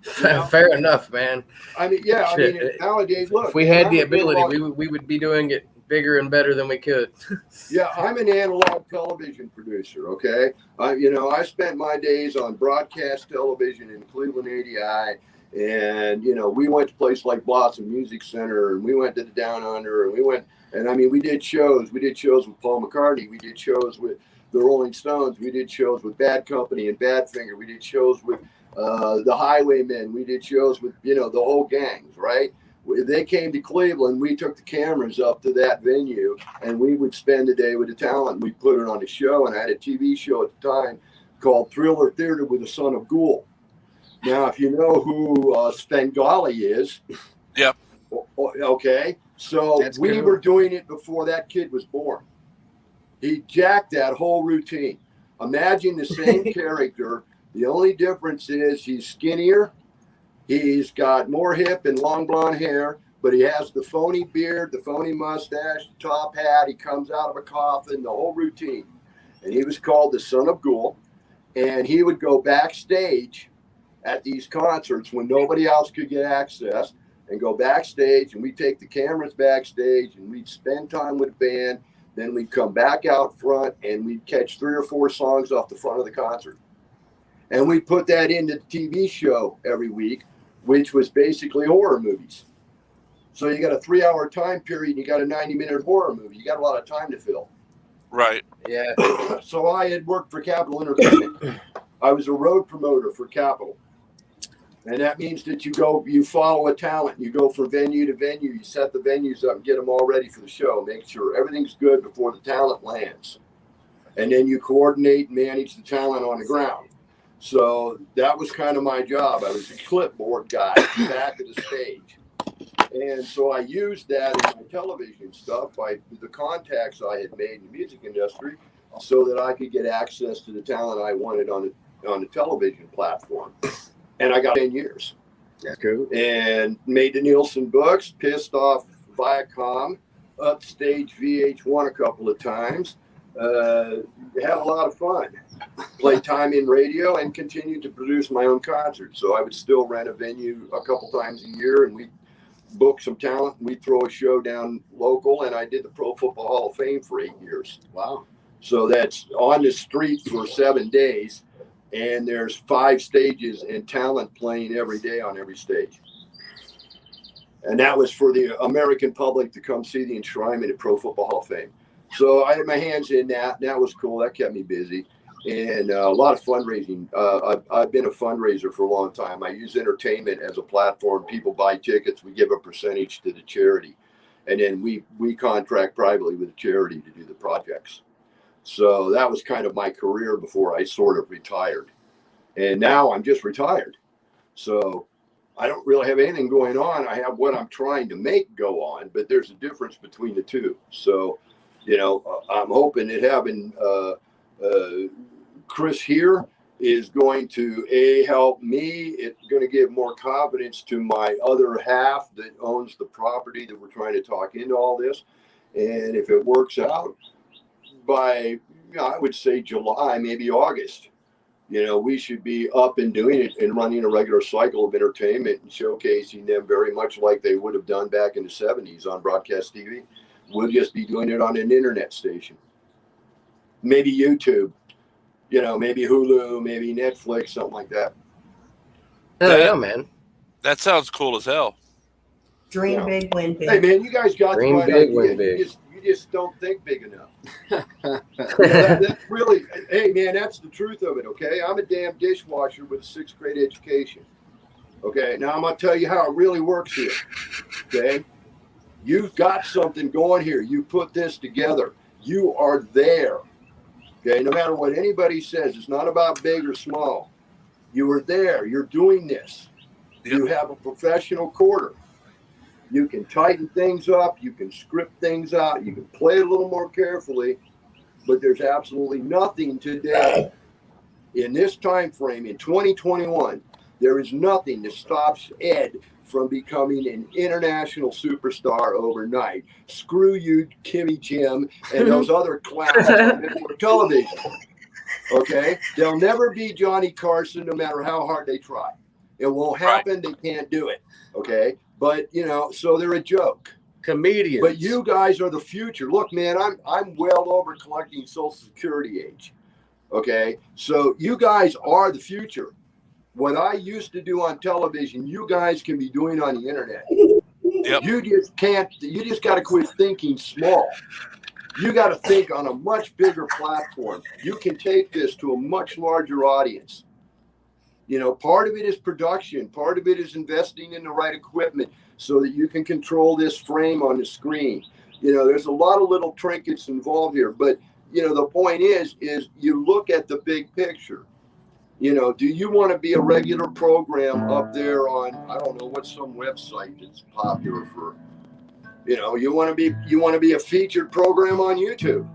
Fair enough, man. I mean, yeah. Shit. I mean, nowadays, look. If we had the ability, we would be doing it bigger and better than we could. Yeah, I'm an analog television producer, okay? I spent my days on broadcast television in Cleveland ADI, and, we went to places like Blossom Music Center, and we went to the Down Under, and we did shows. We did shows with Paul McCartney. We did shows with the Rolling Stones. We did shows with Bad Company and Badfinger. We did shows with the Highwaymen. We did shows with, the whole gangs, right? They came to Cleveland. We took the cameras up to that venue, and we would spend the day with the talent. We put it on a show, and I had a TV show at the time called Thriller Theater with the Son of Ghoul. Now, if you know who Svengali is, yep. Okay, so we were doing it before that kid was born. He jacked that whole routine. Imagine the same character. The only difference is he's skinnier. He's got more hip and long blonde hair, but he has the phony beard, the phony mustache, the top hat. He comes out of a coffin, the whole routine. And he was called the Son of Ghoul. And he would go backstage at these concerts when nobody else could get access, and go backstage, and we'd take the cameras backstage, and we'd spend time with the band. Then we'd come back out front, and we'd catch 3 or 4 songs off the front of the concert. And we'd put that into the TV show every week, which was basically horror movies. So you got a 3-hour time period, and you got a 90-minute horror movie. You got a lot of time to fill. Right. Yeah. So I had worked for Capitol Entertainment. I was a road promoter for Capitol. And that means that you follow a talent. You go from venue to venue. You set the venues up and get them all ready for the show. Make sure everything's good before the talent lands. And then you coordinate and manage the talent on the ground. So that was kind of my job. I was a clipboard guy at the back of the stage. And so I used that in my television stuff by the contacts I had made in the music industry so that I could get access to the talent I wanted on the television platform. And I got 10 years. That's cool. And made the Nielsen books, pissed off Viacom, upstage VH1 a couple of times. Had a lot of fun. Played time in radio and continued to produce my own concerts. So I would still rent a venue a couple times a year, and we'd book some talent, and we'd throw a show down local. And I did the Pro Football Hall of Fame for 8 years. Wow. So that's on the street for 7 days. And there's 5 stages and talent playing every day on every stage. And that was for the American public to come see the enshrinement at Pro Football Hall of Fame. So I had my hands in that. That was cool. That kept me busy. And a lot of fundraising. I've been a fundraiser for a long time. I use entertainment as a platform. People buy tickets. We give a percentage to the charity. And then we contract privately with the charity to do the projects. So that was kind of my career before I sort of retired. And now I'm just retired. So I don't really have anything going on. I have what I'm trying to make go on, but there's a difference between the two. So, I'm hoping that having Chris here is going to help me. It's going to give more confidence to my other half that owns the property that we're trying to talk into all this. And if it works out, by, I would say July, maybe August, we should be up and doing it and running a regular cycle of entertainment and showcasing them very much like they would have done back in the 70s on broadcast TV. We'll just be doing it on an internet station. Maybe YouTube, maybe Hulu, maybe Netflix, something like that. Yeah, man. That sounds cool as hell. Dream big, win big. Hey, man, you guys got Dream the right big, idea. win big. You just don't think big enough. That's really, hey, man, that's the truth of it, okay? I'm a damn dishwasher with a 6th grade education. Okay, now I'm going to tell you how it really works here. Okay, you've got something going here. You put this together. You are there. Okay, no matter what anybody says, it's not about big or small. You are there. You're doing this. You have a professional quarter. You can tighten things up. You can script things out. You can play it a little more carefully. But there's absolutely nothing today in this time frame in 2021. There is nothing that stops Ed from becoming an international superstar overnight. Screw you, Kimmy Jim, and those other clowns on network television. Okay? They'll never be Johnny Carson no matter how hard they try. It won't happen. They can't do it. Okay? But, so they're a joke. comedians. But you guys are the future. Look, man, I'm well over collecting Social Security age. Okay, so you guys are the future. What I used to do on television, you guys can be doing on the internet. Yep. You just can't. You just got to quit thinking small. You got to think on a much bigger platform. You can take this to a much larger audience. You know, part of it is production. Part of it is investing in the right equipment so that you can control this frame on the screen. You know, there's a lot of little trinkets involved here. But, you know, the point is you look at the big picture. You know, do you want to be a regular program up there on, I don't know, what's some website that's popular for, you know, you want to be a featured program on YouTube.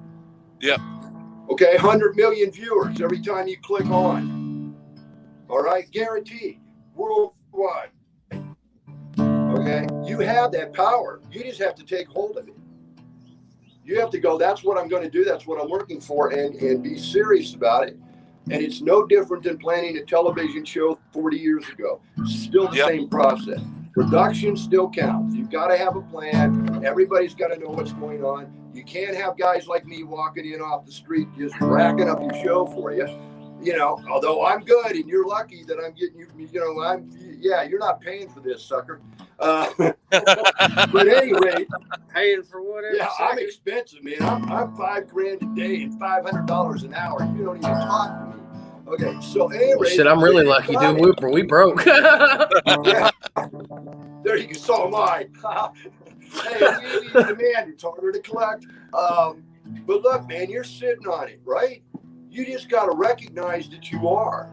Yep. Okay, 100 million viewers every time you click on. All right, guaranteed, worldwide. Okay, you have that power. You just have to take hold of it. You have to go, that's what I'm going to do. That's what I'm working for, and be serious about it. And it's no different than planning a television show 40 years ago. Still the same process. Production still counts. You've got to have a plan. Everybody's got to know what's going on. You can't have guys like me walking in off the street just racking up your show for you. You know, although I'm good and you're lucky that I'm getting you, you know, you're not paying for this, sucker. But anyway, paying for whatever. Yeah, I'm expensive, man. I'm $5,000 a day and $500 an hour. You don't even talk to me. Okay, so anyway. Shit, I'm really lucky, dude. We broke. Yeah. There you go. So am I. Hey, it's easy to demand. It's harder to collect. But look, man, you're sitting on it, right? You just got to recognize that you are.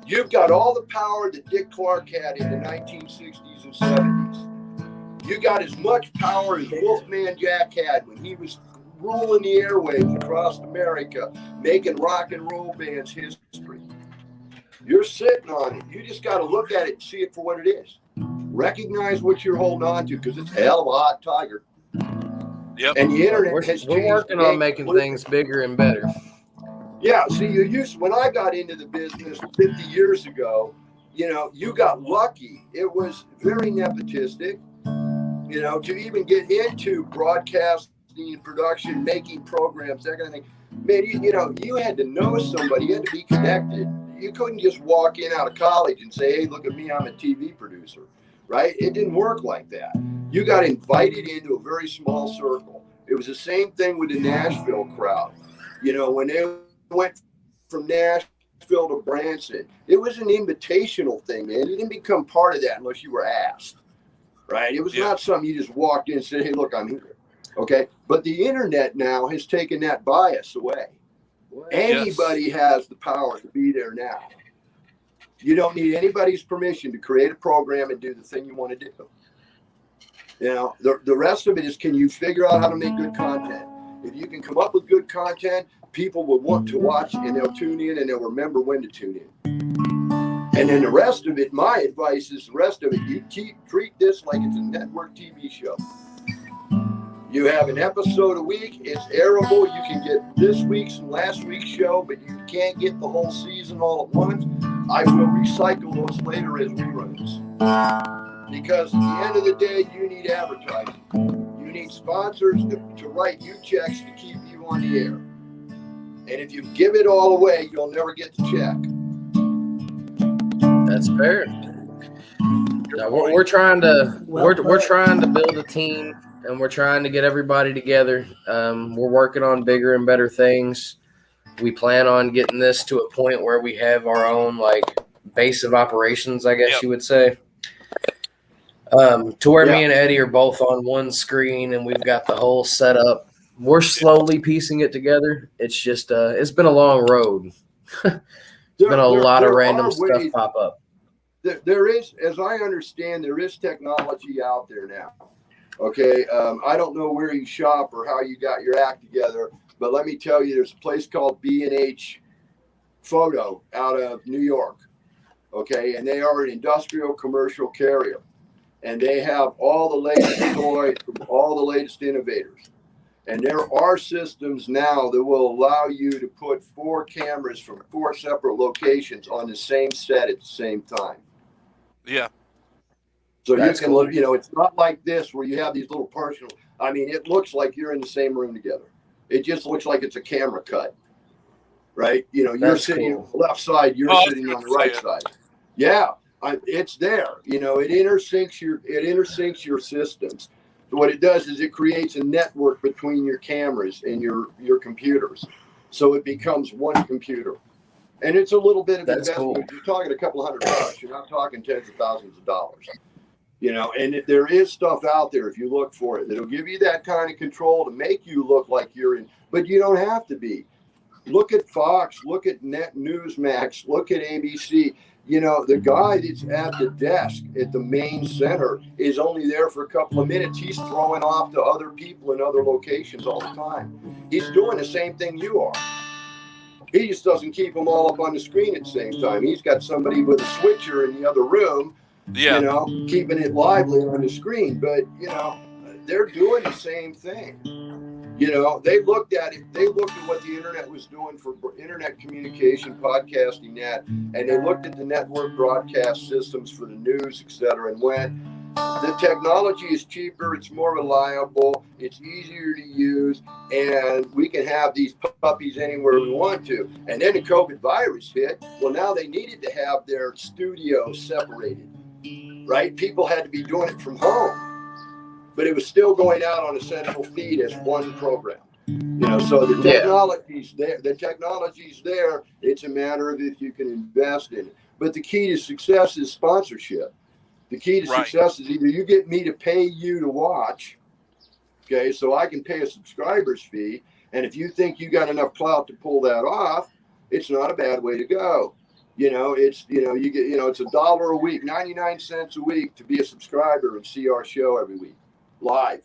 You've got all the power that Dick Clark had in the 1960s and 70s. You got as much power as Wolfman Jack had when he was ruling the airwaves across America, making rock and roll bands history. You're sitting on it. You just got to look at it and see it for what it is. Recognize what you're holding on to, because it's a hell of a hot tiger. Yep. And the internet has changed. We're working on making things bigger and better. Yeah, see, when I got into the business 50 years ago, you know, you got lucky. It was very nepotistic, you know, to even get into broadcasting, production, making programs, that kind of thing. Man, you know, you had to know somebody. You had to be connected. You couldn't just walk in out of college and say, hey, look at me, I'm a TV producer, right? It didn't work like that. You got invited into a very small circle. It was the same thing with the Nashville crowd. You know, when they went from Nashville to Branson, it was an invitational thing, man. You didn't become part of that unless you were asked, right? It was not something you just walked in and said, hey, look, I'm here. Okay. But the internet now has taken that bias away. Anybody has the power to be there now. You don't need anybody's permission to create a program and do the thing you want to do. You know, the rest of it is, can you figure out how to make good content? If you can come up with good content, people will want to watch, and they'll tune in, and they'll remember when to tune in. And then the rest of it, my advice is you treat this like it's a network TV show. You have an episode a week. It's airable. You can get this week's and last week's show, but you can't get the whole season all at once. I will recycle those later as reruns. Because at the end of the day, you need advertising. You need sponsors to write you checks to keep you on the air. And if you give it all away, you'll never get the check. That's fair. Now, we're trying to we're trying to build a team, and we're trying to get everybody together. We're working on bigger and better things. We plan on getting this to a point where we have our own like base of operations, I guess you would say. To where me and Eddie are both on one screen, and we've got the whole setup. We're slowly piecing it together. It's just it's been a long road. There's been a lot of random stuff pop up. There is, as I understand, there is technology out there now. Okay, I don't know where you shop or how you got your act together, but let me tell you, there's a place called B&H Photo out of New York. Okay, and they are an industrial commercial carrier, and they have all the latest toys from all the latest innovators. And there are systems now that will allow you to put 4 cameras from 4 separate locations on the same set at the same time. Yeah. So That's you can, cool. you know, it's not like this where you have these little partial. I mean, it looks like you're in the same room together. It just looks like it's a camera cut, right? You know, you're That's sitting cool. on the left side, you're Oh, sitting on the right side. Yeah, it's there. You know, it intersyncs your systems. What it does is it creates a network between your cameras and your computers, so it becomes one computer. And it's a little bit of That's investment. cool. You're talking a couple $100. You're not talking tens of thousands of dollars. You know, and there is stuff out there if you look for it that'll give you that kind of control to make you look like you're in, but you don't have to be. Look at Fox, look at Newsmax, look at ABC. You know, the guy that's at the desk at the main center is only there for a couple of minutes. He's throwing off to other people in other locations all the time. He's doing the same thing you are. He just doesn't keep them all up on the screen at the same time. He's got somebody with a switcher in the other room, Yeah. you know, keeping it lively on the screen. But, you know, they're doing the same thing. You know, they looked at it. They looked at what the internet was doing for internet communication, podcasting, that, and they looked at the network broadcast systems for the news, et cetera, and went, the technology is cheaper, it's more reliable, it's easier to use, and we can have these puppies anywhere we want to. And then the COVID virus hit. Well, now they needed to have their studio separated, right? People had to be doing it from home, but it was still going out on a central feed as one program. You know, so the technology's there. The technology's there. It's a matter of if you can invest in it. But the key to success is sponsorship. The key to success is either you get me to pay you to watch, okay, so I can pay a subscriber's fee, and if you think you got enough clout to pull that off, it's not a bad way to go. You know, it's, you know, you get, you know, it's $1 a week, 99 cents a week to be a subscriber and see our show every week live,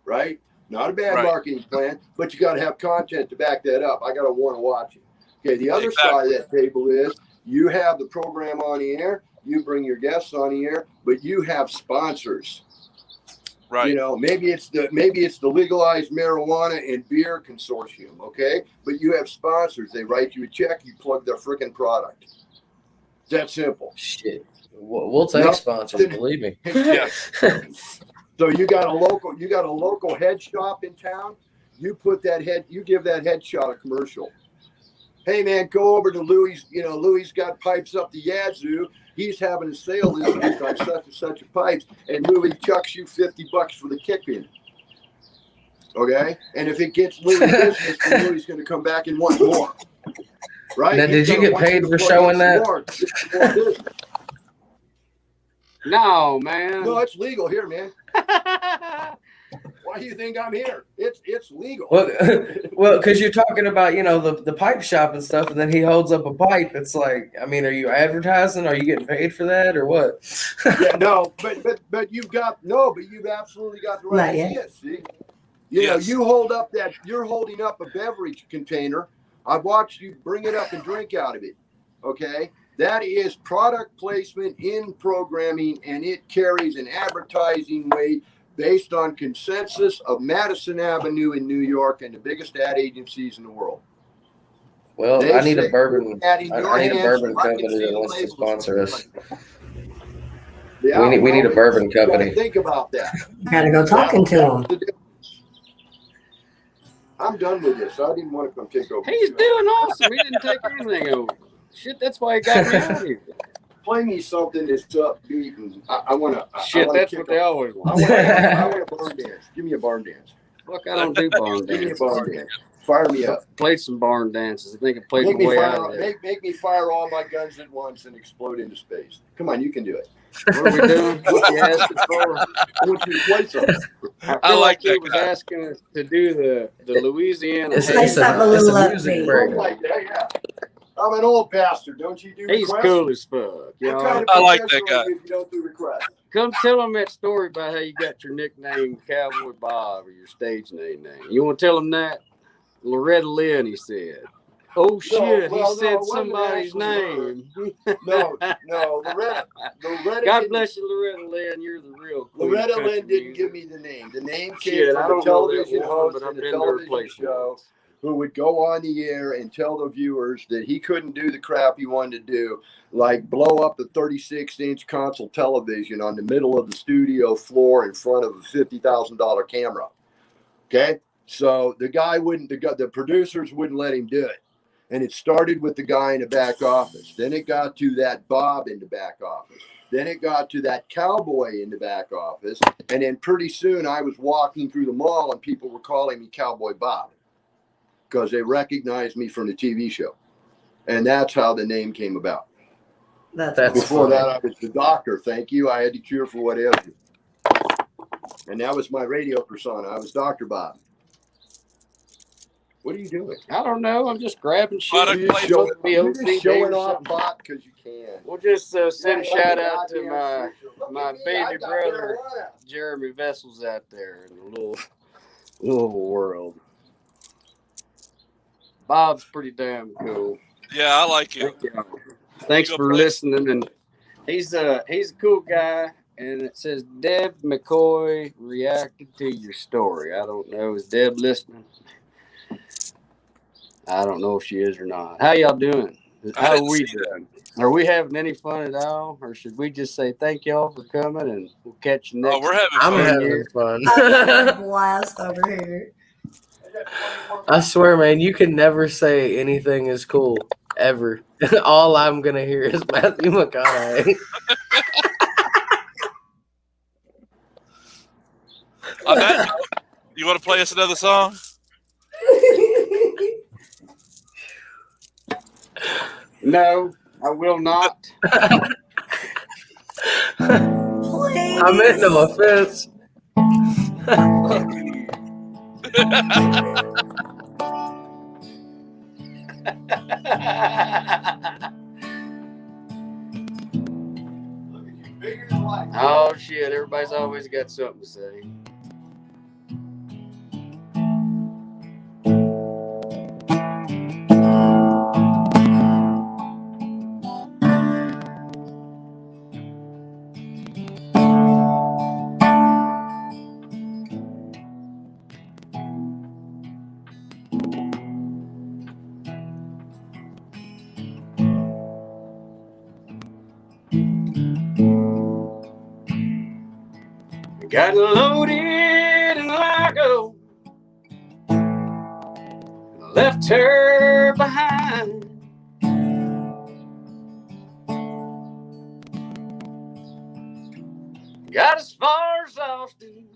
right? Not a bad marketing plan, but you got to have content to back that up. I got to want to watch it. Okay, the other side of that table is you have the program on the air. You bring your guests on the air, but you have sponsors. Right. You know, maybe it's the legalized marijuana and beer consortium, okay? But you have sponsors. They write you a check, you plug their freaking product. It's that simple. Shit. We'll take sponsors, believe me. Yeah. So you got a local head shop in town. You give that head shop a commercial. Hey man, go over to Louis. You know, Louis got pipes up the yazoo. He's having a sale this week on such and such a pipes, and Louis chucks you $50 for the kick in. Okay, and if it gets Louis business, then Louis going to come back and want more. Right? Now, did you get paid for showing that? No, man. No, it's legal here, man. Why do you think I'm here? It's legal. Well, because you're talking about, you know, the pipe shop and stuff, and then he holds up a pipe. It's like, I mean, are you advertising? Are you getting paid for that, or what? Yeah, no, but you've absolutely got the right idea. See, you know, you're holding up a beverage container. I've watched you bring it up and drink out of it. Okay, that is product placement in programming, and it carries an advertising weight based on consensus of Madison Avenue in New York and the biggest ad agencies in the world. Well, I need a bourbon. I need a bourbon company that wants to sponsor us. We need a bourbon company. Think about that. Gotta go talking to him. I'm done with this. I didn't want to come take over. He's doing awesome. He didn't take anything over. Shit, that's why he got me out here. Play me something that's upbeat, and I want to. That's what they always want. I want a barn dance. Give me a barn dance. Look, I don't do barn dances. Give me a barn dance. Fire me up. Played some barn dances. I think I played my way out of there. Make me fire all my guns at once and explode into space. Come on, you can do it. What are we doing? What you asking for? I want you to play something. I like he was asking us to do the Louisiana. Say something a little upbeat. Like that, yeah. I'm an old pastor. Don't you do He's requests? Cool as fuck. You know? I like that guy. If you don't do requests. Come tell him that story about how you got your nickname Cowboy Bob or your stage name. You want to tell him that? Loretta Lynn, he said. Oh shit, he said somebody's name. No, Loretta. God bless you, Loretta Lynn. You're the real queen. Loretta Lynn didn't give me the name. The name came from the television host and the television show. who would go on the air and tell the viewers that he couldn't do the crap he wanted to do, like blow up a 36-inch console television on the middle of the studio floor in front of a $50,000 camera. Okay, so the guy wouldn't, the producers wouldn't let him do it. And it started with the guy in the back office. Then it got to that Bob in the back office. Then it got to that cowboy in the back office. And then pretty soon I was walking through the mall and people were calling me Cowboy Bob because they recognized me from the TV show. And that's how the name came about. That's Before funny. that, I was the doctor. Thank you. I had the cure for what ails you. And that was my radio persona. I was Dr. Bob. What are you doing? I don't know. I'm just grabbing shit. Product You're placement. just showing off Bob because you can. We'll just send a shout out to my baby brother, Jeremy Vessels, out there in the little world. Bob's pretty damn cool. Yeah, I like him. Thanks for listening. And he's a cool guy. And it says Deb McCoy reacted to your story. I don't know. Is Deb listening? I don't know if she is or not. How y'all doing? How are we doing? Are we having any fun at all? Or should we just say thank y'all for coming and we'll catch you next Oh, we're having I'm fun. having fun. I'm having a blast over here. I swear, man, you can never say anything is cool ever. All I'm gonna hear is Matthew McConaughey. On that note, you want to play us another song? No, I will not. Please. I meant no offense. Oh, shit. Everybody's always got something to say. Got loaded in Largo, left her behind. Got as far as Austin,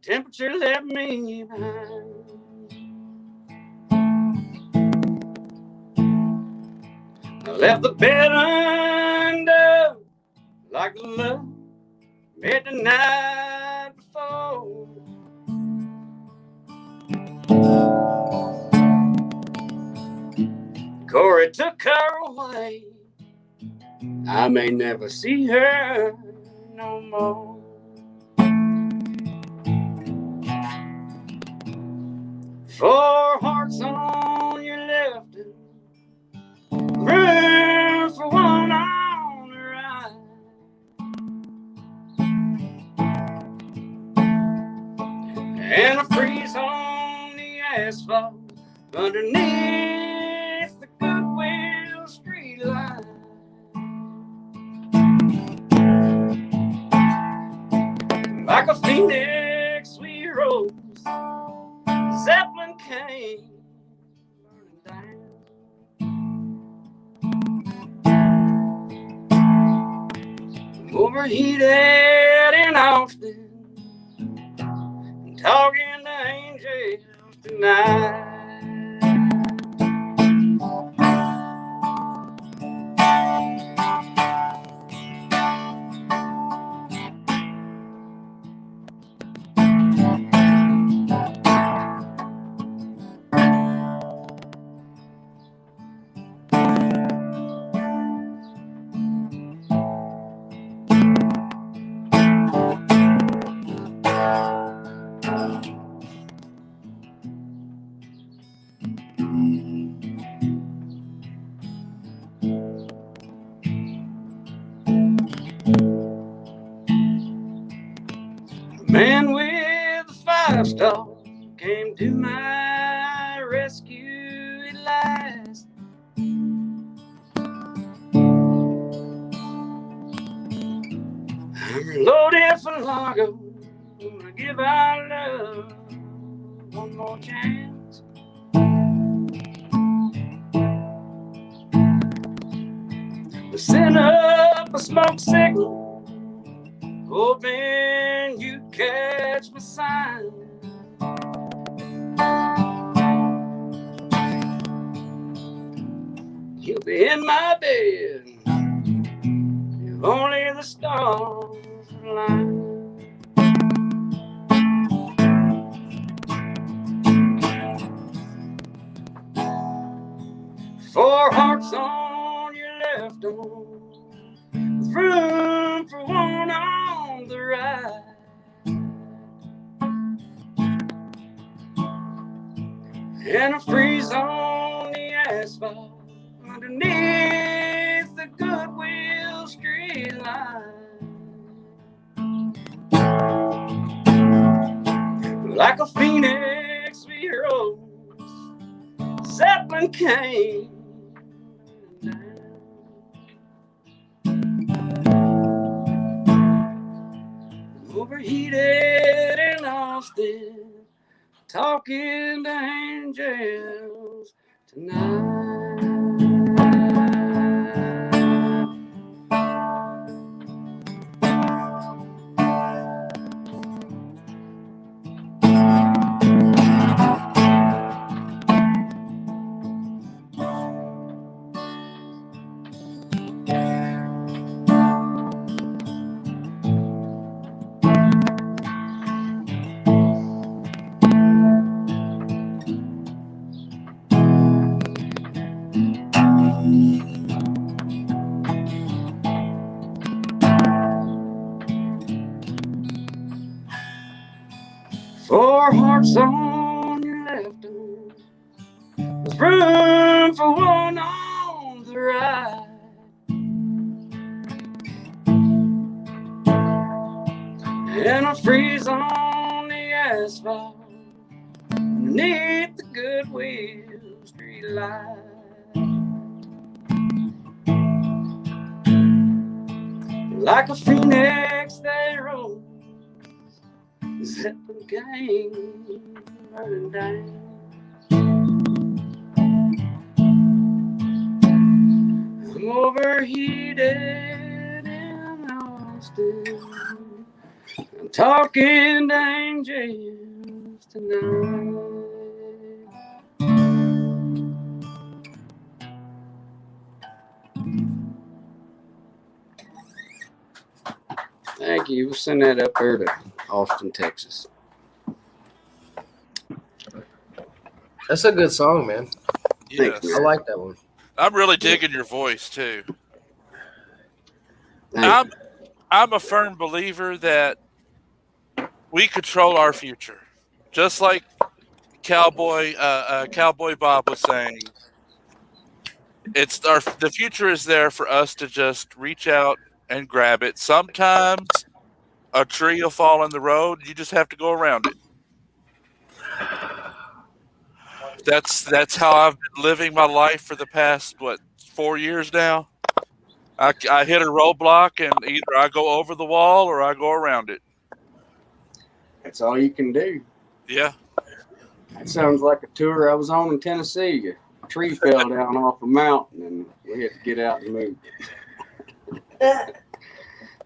temperature left me behind. I left the bed undone like the love met the night before. Corey took her away. I may never see her no more. 4 hearts on your left and room for one on the right. And a freeze on the asphalt underneath the Goodwill street light. Like a phoenix we rose, Zeppelin came burning down. Overheated in Austin, talking to angels tonight. Man with a 5-star came to my rescue at last. I'm reloading for Largo. I give our love one more chance. We sent up a smoke signal, hoping you catch my sign. You'll be in my bed if only the stars align. Four hearts on your left arm, with room for one on the right. And a freeze on the asphalt underneath the Goodwill street line. Like a phoenix we rose, Zeppelin came down. Overheated in Austin, talking to angels tonight. Four hearts on your left arm, with room for one on the right. And a freeze on the asphalt beneath the Goodwill street light. Like a phoenix they rose, Zeppelin came running down. I'm overheated in Austin, I'm talking to angels tonight. Thank you. We'll send that up there to Austin, Texas. That's a good song, man. Yes. I like that one. I'm really digging your voice too. I'm a firm believer that we control our future, just like Cowboy Bob was saying. The future is there for us to just reach out and grab it. Sometimes a tree will fall in the road. You just have to go around it. That's how I've been living my life for the past 4 years now. I hit a roadblock and either I go over the wall or I go around it. That's all you can do. Yeah. That sounds like a tour I was on in Tennessee. A tree fell down off a mountain and we had to get out and move.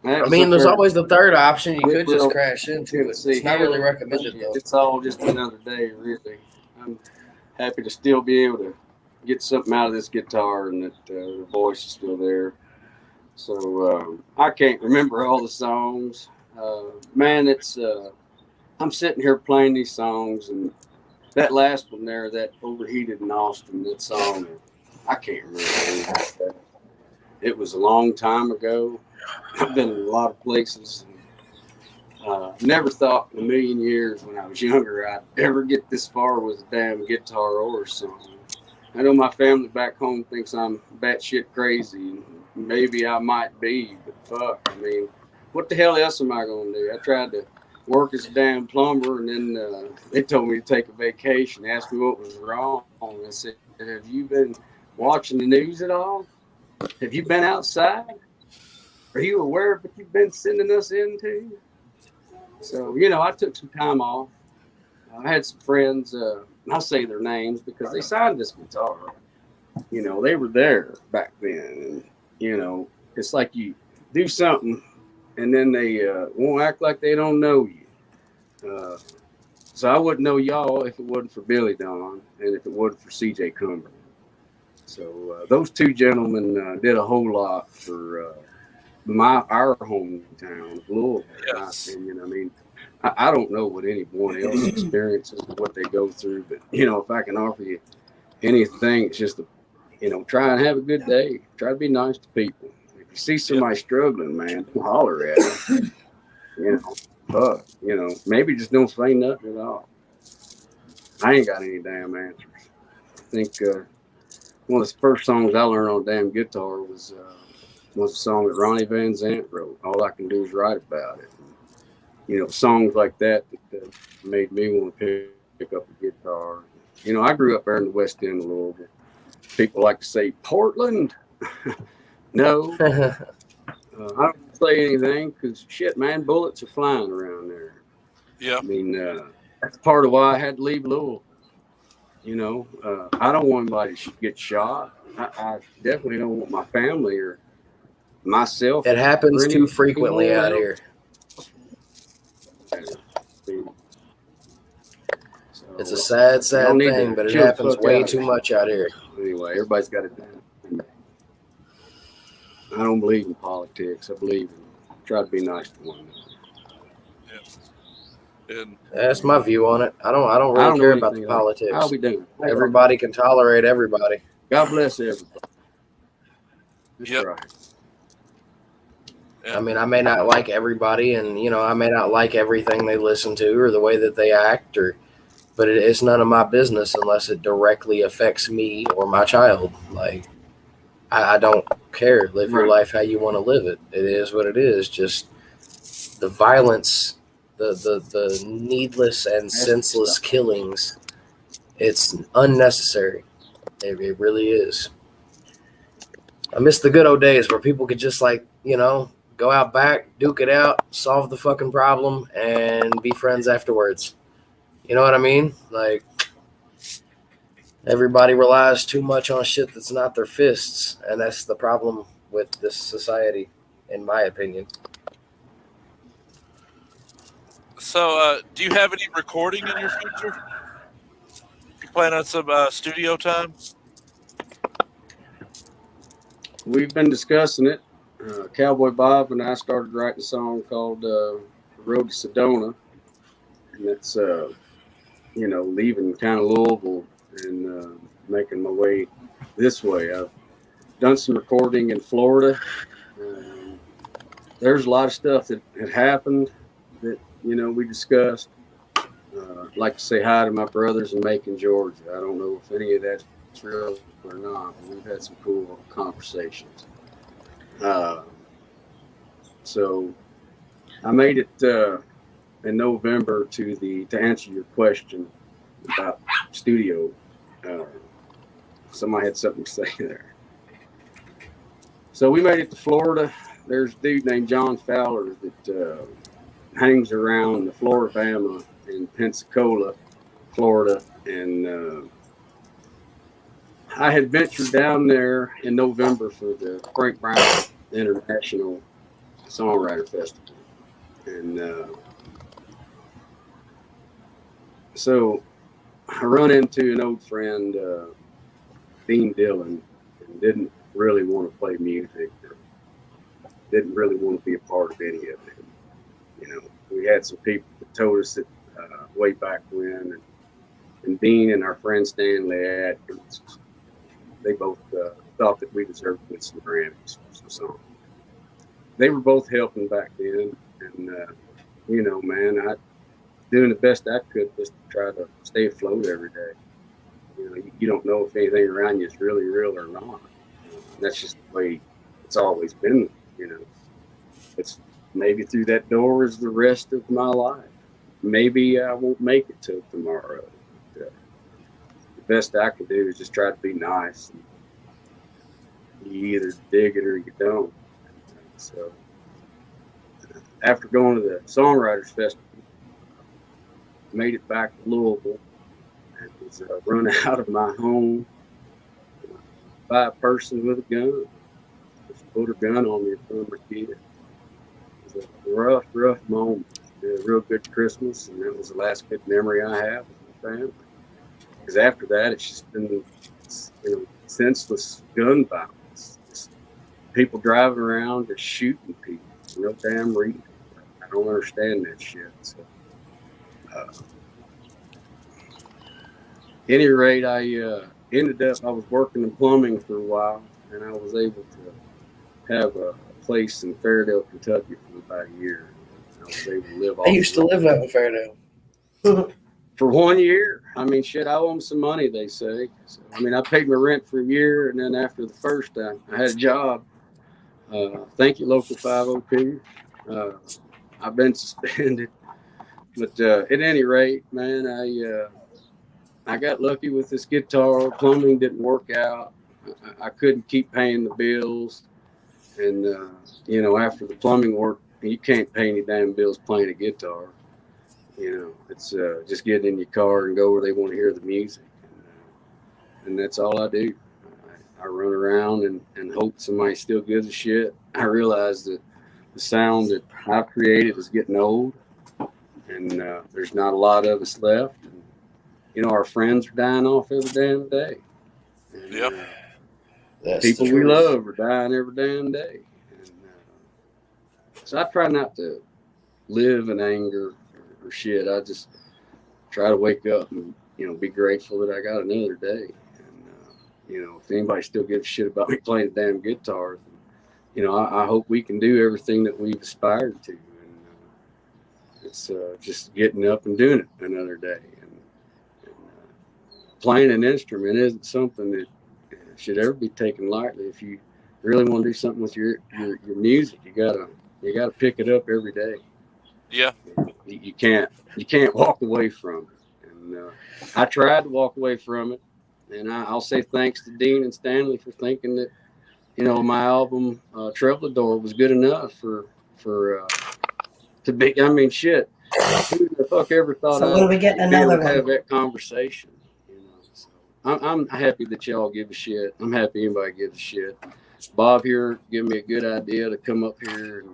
I mean, there's always the third option. You could just crash into it. It's not really recommended, though. It's all just another day, really. I'm happy to still be able to get something out of this guitar and that the voice is still there. So I can't remember all the songs. Man, I'm sitting here playing these songs, and that last one there, that Overheated in Austin, that song, I can't remember that. It was a long time ago. I've been in a lot of places. Never thought in a million years when I was younger I'd ever get this far with a damn guitar or a song. I know my family back home thinks I'm batshit crazy. Maybe I might be, but fuck. I mean, what the hell else am I going to do? I tried to work as a damn plumber, and then they told me to take a vacation. Asked me what was wrong. I said, "Have you been watching the news at all? Have you been outside? Are you aware of what you've been sending us into?" So, I took some time off. I had some friends, I'll say their names because they signed this guitar. They were there back then. And, it's like you do something and then they won't act like they don't know you. So I wouldn't know y'all if it wasn't for Billy Don and if it wasn't for CJ Cumberland. So those two gentlemen did a whole lot for our hometown, Louisville, in my opinion. I mean, I don't know what anyone else experiences or what they go through, but if I can offer you anything, it's just try and have a good day. Try to be nice to people. If you see somebody struggling, man, don't holler at them. Maybe just don't say nothing at all. I ain't got any damn answers. I think one of the first songs I learned on damn guitar was a song that Ronnie Van Zant wrote. All I Can Do Is Write About It. And, songs like that made me want to pick up a guitar. I grew up there in the West End of Louisville. People like to say Portland. No, I don't say anything because shit, man, bullets are flying around there. Yeah. I mean, that's part of why I had to leave Louisville. I don't want anybody to get shot. I definitely don't want my family or myself. It happens too frequently out here. It's a sad thing, but it happens way too much out here. Anyway, everybody's got it done. I don't believe in politics. I believe in try to be nice to one another. Yeah. And that's my view on it. I don't really care about the politics. How we doing? Everybody can tolerate everybody. God bless everybody. Yep. Right. I mean, I may not like everybody, and I may not like everything they listen to or the way that they act, but it's none of my business unless it directly affects me or my child. Like, I don't care. Live your life how you want to live it. It is what it is. Just the violence, the needless and senseless killings. It's unnecessary. It really is. I miss the good old days where people could just go out back, duke it out, solve the fucking problem, and be friends afterwards. You know what I mean? Like, everybody relies too much on shit that's not their fists, and that's the problem with this society, in my opinion. So, do you have any recording in your future? You plan on some studio time? We've been discussing it. Cowboy Bob and I started writing a song called Road to Sedona. And that's, leaving kind of Louisville and making my way this way. I've done some recording in Florida. There's a lot of stuff that had happened that, we discussed. I'd like to say hi to my brothers in Macon, Georgia. I don't know if any of that's real or not, but we've had some cool conversations. So I made it in November to answer your question about studio. Somebody had something to say there. So we made it to Florida. There's a dude named John Fowler that hangs around the Floribama in Pensacola, Florida, and I had ventured down there in November for the Frank Brown International Songwriter Festival. And so I run into an old friend, Dean Dillon, and didn't really want to play music, or didn't really want to be a part of any of it. We had some people that told us that way back when, and Dean and our friend Stanley Atkins, they both thought that we deserved to win some Grammys for some songs. They were both helping back then, and man, I doing the best I could just to try to stay afloat every day. You don't know if anything around you is really real or not. That's just the way it's always been. It's maybe through that door is the rest of my life. maybe I won't make it till tomorrow. But, the best I can do is just try to be nice. And you either dig it or you don't. So after going to the Songwriters Festival, made it back to Louisville, and was run out of my home by a person with a gun. Just put a gun on me from a kid. It was a rough moment. It was a real good Christmas, and that was the last good memory I have of my family. Because after that, it's just been senseless gun violence. Just people driving around just shooting people for no damn reason. I don't understand that shit. So, any rate, I ended up, I was working in plumbing for a while, and I was able to have a place in Fairdale, Kentucky for about a year. I was able to live off. I used to live out in Fairdale. For 1 year. I mean, shit, I owe them some money, they say. So, I mean, I paid my rent for a year, and then after the first time, I had a job. Thank you, local 502. I've been suspended. But at any rate, man, I got lucky with this guitar. Plumbing didn't work out. I couldn't keep paying the bills. And, after the plumbing work, you can't pay any damn bills playing a guitar. It's just get in your car and go where they want to hear the music. And that's all I do. I run around and hope somebody still gives a shit. I realize that the sound that I've created is getting old, and there's not a lot of us left. And, our friends are dying off every damn day. And, Yep. People we love are dying every damn day. And, so I try not to live in anger or shit. I just try to wake up and, be grateful that I got another day. And, if anybody still gives a shit about me playing the damn guitar, I hope we can do everything that we've aspired to. And it's just getting up and doing it another day. And playing an instrument isn't something that should ever be taken lightly. If you really want to do something with your music, you gotta pick it up every day. Yeah. You can't walk away from it. And I tried to walk away from it, and I'll say thanks to Dean and Stanley for thinking that my album Troubadour was good enough for to be. I mean, shit. Who the fuck ever thought So when we get another have one, that conversation? So I'm happy that y'all give a shit. I'm happy anybody gives a shit. Bob here gave me a good idea to come up here,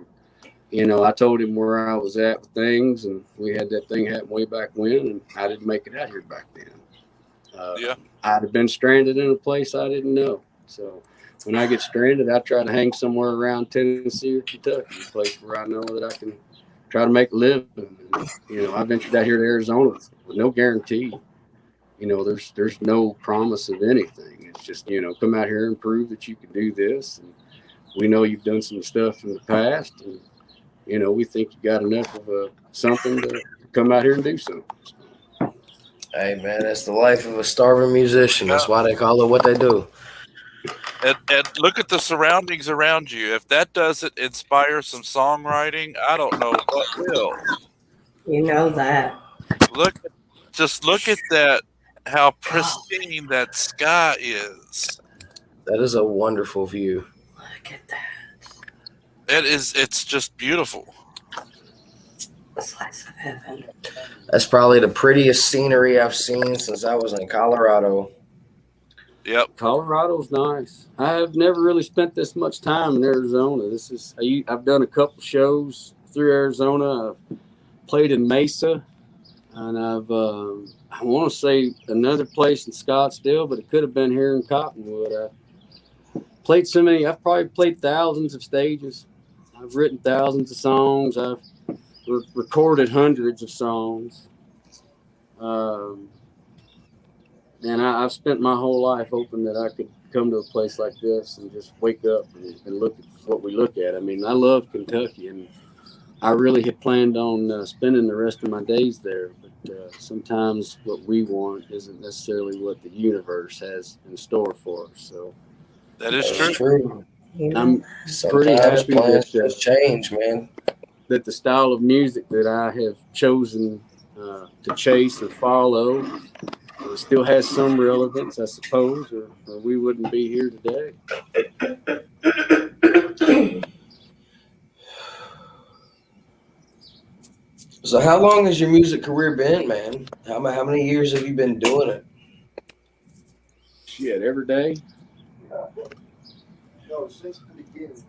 and I told him where I was at with things, and we had that thing happen way back when, and I didn't make it out here back then. I'd have been stranded in a place I didn't know. So when I get stranded, I try to hang somewhere around Tennessee or Kentucky, a place where I know that I can try to make a living. And, I ventured out here to Arizona with no guarantee. There's no promise of anything. It's just, come out here and prove that you can do this. And we know you've done some stuff in the past, and we think you got enough of something to come out here and do something. Hey, man, that's the life of a starving musician. That's why they call it what they do. And look at the surroundings around you. If that doesn't inspire some songwriting, I don't know what will. you know that. Look at that, how pristine that sky is. That is a wonderful view. Look at that. It's just beautiful. A slice of heaven. That's probably the prettiest scenery I've seen since I was in Colorado. Yep. Colorado's nice. I've never really spent this much time in Arizona. I've done a couple shows through Arizona. I've played in Mesa, and I want to say another place in Scottsdale, but it could have been here in Cottonwood. I've probably played thousands of stages. I've written thousands of songs. I've recorded hundreds of songs. And I've spent my whole life hoping that I could come to a place like this and just wake up and look at what we look at. I mean, I love Kentucky, and I really had planned on spending the rest of my days there. But sometimes what we want isn't necessarily what the universe has in store for us. So That is That's true. true. I'm pretty Sometimes happy plans that just change, man. that the style of music that I have chosen to chase or follow. It still has some relevance, I suppose, or we wouldn't be here today. So how long has your music career been, man? How many years have you been doing it? Shit, every day. No, since the beginning.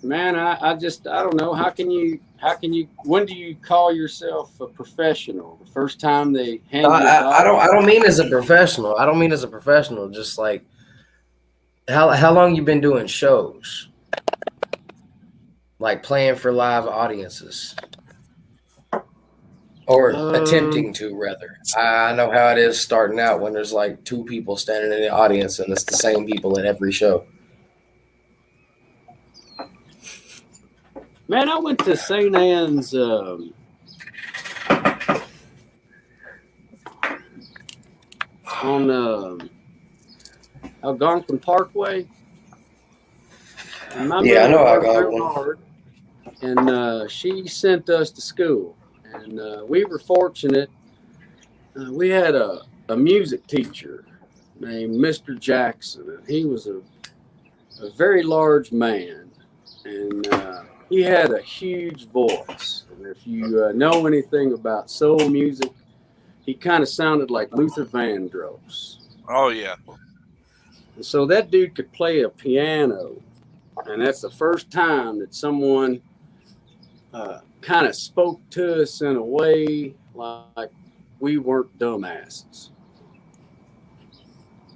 Man, I don't know. How can you, when do you call yourself a professional? The first time they hand you I don't mean as a professional. I don't mean as a professional. Just like how long you been doing shows? Like playing for live audiences. Or attempting to, rather. I know how it is starting out when there's like two people standing in the audience and it's the same people at every show. Man, I went to St. Anne's on Algonquin Parkway. And my Yeah, I know mother worked Algonquin. real hard, and she sent us to school. And we were fortunate. We had a music teacher named Mr. Jackson. And he was a very large man, and he had a huge voice. And if you know anything about soul music, he kind of sounded like Luther Vandross. Oh, yeah. And so that dude could play a piano, and that's the first time that someone kind of spoke to us in a way like we weren't dumbasses.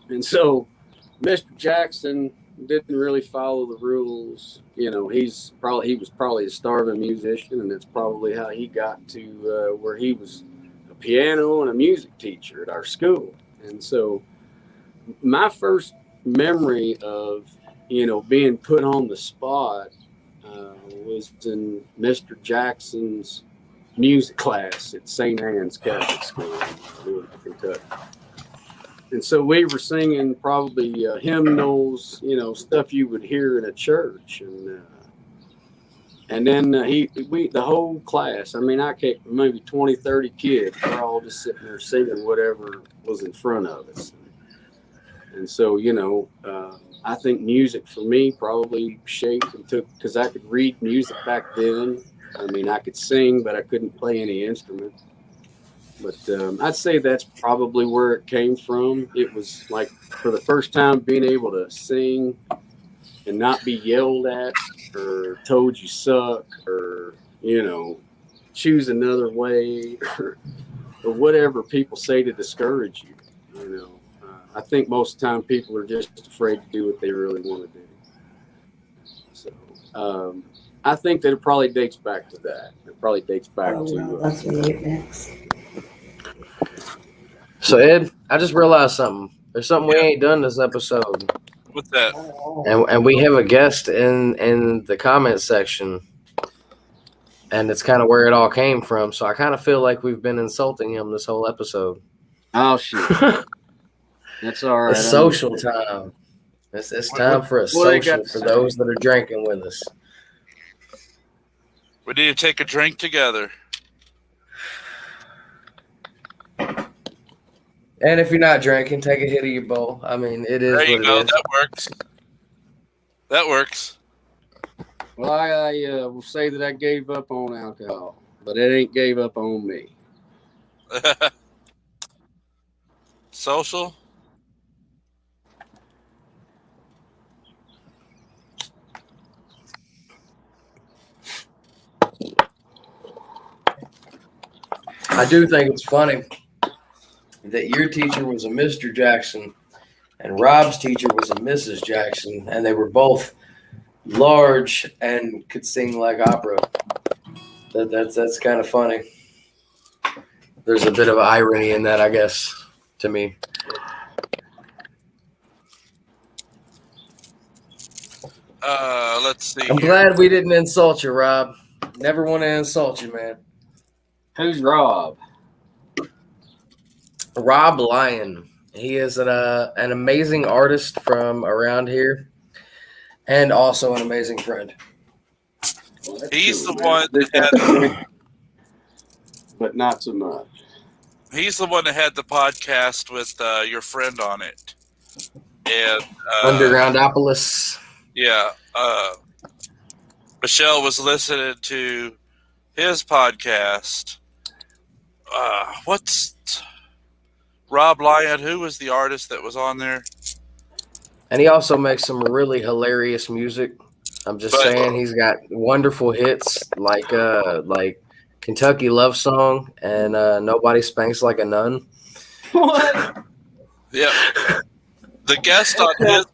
And so Mr. Jackson didn't really follow the rules. You know, he was probably a starving musician, and that's probably how he got to where he was a piano and a music teacher at our school. And so my first memory of, being put on the spot was in Mr. Jackson's music class at St. Anne's Catholic School in Kentucky. And so we were singing probably hymnals, stuff you would hear in a church. And then the whole class, I can't, maybe 20, 30 kids, we're all just sitting there singing whatever was in front of us. And so, I think music for me probably shaped and took, because I could read music back then. I could sing, but I couldn't play any instrument. But I'd say that's probably where it came from. It was like for the first time being able to sing and not be yelled at or told you suck or, choose another way or whatever people say to discourage you. I think most of the time people are just afraid to do what they really want to do. So I think that it probably dates back to that. It probably dates back to. That's what it makes. So Ed, I just realized something. There's something we ain't done this episode. What's that? And we have a guest in the comment section. And it's kind of where it all came from. So I kind of feel like we've been insulting him this whole episode. Oh, shit. That's all right. It's social time. It's time for a social for those that are drinking with us. We need to take a drink together. And if you're not drinking, take a hit of your bowl. It is. There you what go. it is. That works. That works. Well, I will say that I gave up on alcohol, but it ain't gave up on me. Social? I do think it's funny that your teacher was a Mr. Jackson and Rob's teacher was a Mrs. Jackson, and they were both large and could sing like opera. That's kind of funny. There's a bit of irony in that, I guess, to me. Let's see. I'm glad we didn't insult you, Rob. Never want to insult you, man. Who's Rob? Rob Lyon. He is an amazing artist from around here and also an amazing friend. He's the one that had but not so much. He's the one that had the podcast with your friend on it. And Undergroundopolis. Yeah. Michelle was listening to his podcast. What's Rob Lyon? Who was the artist that was on there? And he also makes some really hilarious music. I'm just saying, he's got wonderful hits like Kentucky Love Song and Nobody Spanks Like a Nun. What? Yeah. The guest on his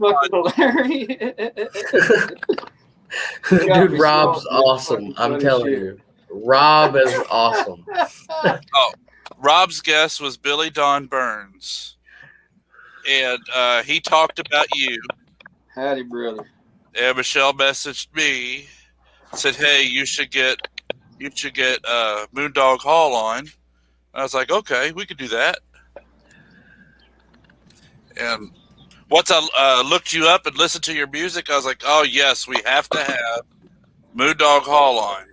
Dude, Rob's awesome. I'm telling you. Rob is awesome. Rob's guest was Billy Don Burns. And he talked about you. Howdy, brother. And Michelle messaged me, said, "Hey, you should get Moondawg Hall on." And I was like, "Okay, we could do that." And once I looked you up and listened to your music, I was like, "Oh yes, we have to have Moondawg Hall on."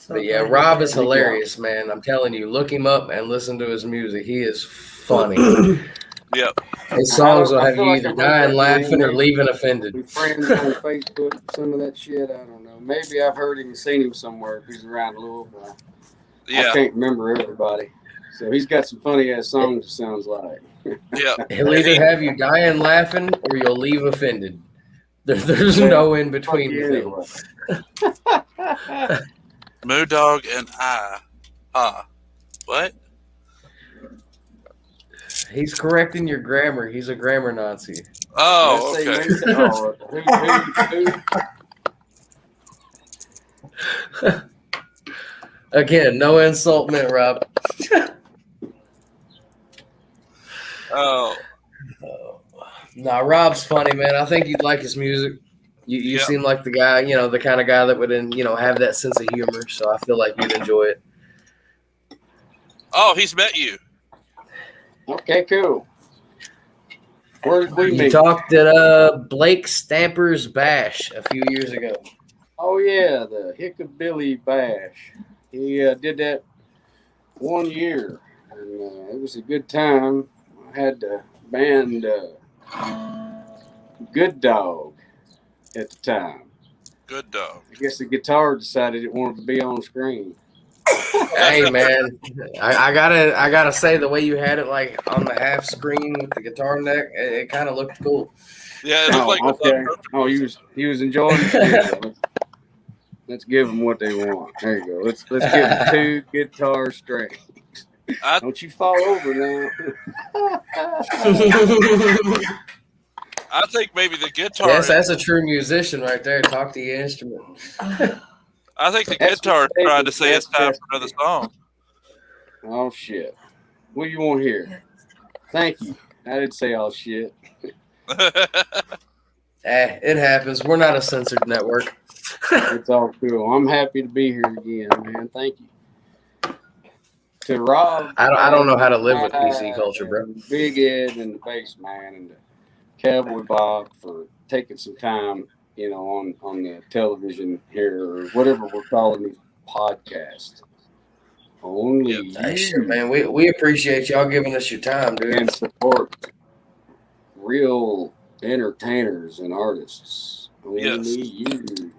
But yeah, Rob is hilarious, man. I'm telling you, look him up and listen to his music. He is funny. Yep. His songs will have you either dying laughing or leaving offended. We friends on Facebook, some of that shit. I don't know. Maybe I've heard him and seen him somewhere if he's around Louisville. Yeah. I can't remember everybody. So he's got some funny ass songs, it sounds like. Yeah. He'll either have you dying laughing or you'll leave offended. There's no in between. Anyway. Moondawg and what? He's correcting your grammar. He's a grammar Nazi. Oh, okay. Again, no insult meant, Rob. Oh. Nah, Rob's funny, man. I think you'd like his music. You seem like the guy, the kind of guy that would, have that sense of humor. So I feel like you'd enjoy it. Oh, he's met you. Okay, cool. Where did we meet? You talked at Blake Stamper's Bash a few years ago. Oh, yeah, the Hickabilly Bash. He did that 1 year, and it was a good time. I had the band Good Dog at the time. Good Dog. I guess the guitar decided it wanted to be on screen. Hey man, I gotta say the way you had it like on the half screen with the guitar neck, it kind of looked cool. Yeah, it looked like okay. Oh, he was enjoying it. Let's give them what they want. There you go. Let's give them 2 guitar strings. Don't you fall over now. I think maybe the guitar. Yes, that's a true musician right there. Talk to your instrument. I think the guitar is trying to say it's time for another song. Oh, shit. What do you want here? Thank you. I didn't say all shit. It happens. We're not a censored network. It's all cool. I'm happy to be here again, man. Thank you. To Rob. I don't know how to live with PC culture, bro. Big Ed and the Bass Man and the Cowboy Bob for taking some time, on the television here or whatever we're calling these podcasts. Only sure, man. We appreciate y'all giving us your time, dude. And support real entertainers and artists. Only you.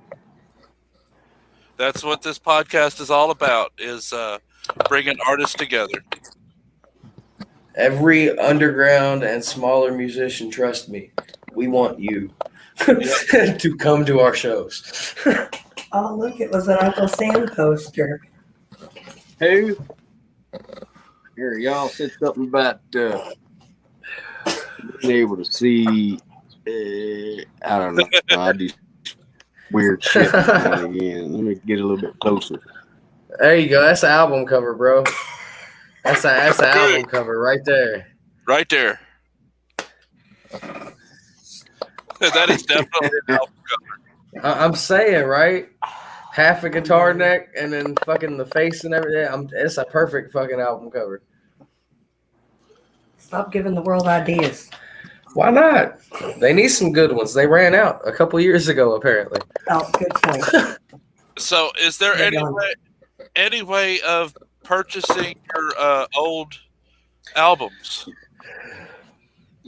That's what this podcast is all about, is bringing artists together. Every underground and smaller musician, trust me, we want you to come to our shows. Oh, look, it was an Uncle Sam poster. Who? Here, y'all said something about being able to see. I don't know. I do weird shit again. Let me get a little bit closer. There you go. That's the album cover, bro. That's the album cover right there. Right there. That is definitely an album cover. I'm saying, right? Half a guitar neck and then fucking the face and everything. It's a perfect fucking album cover. Stop giving the world ideas. Why not? They need some good ones. They ran out a couple years ago, apparently. Oh, good point. So, is there any way of purchasing your old albums?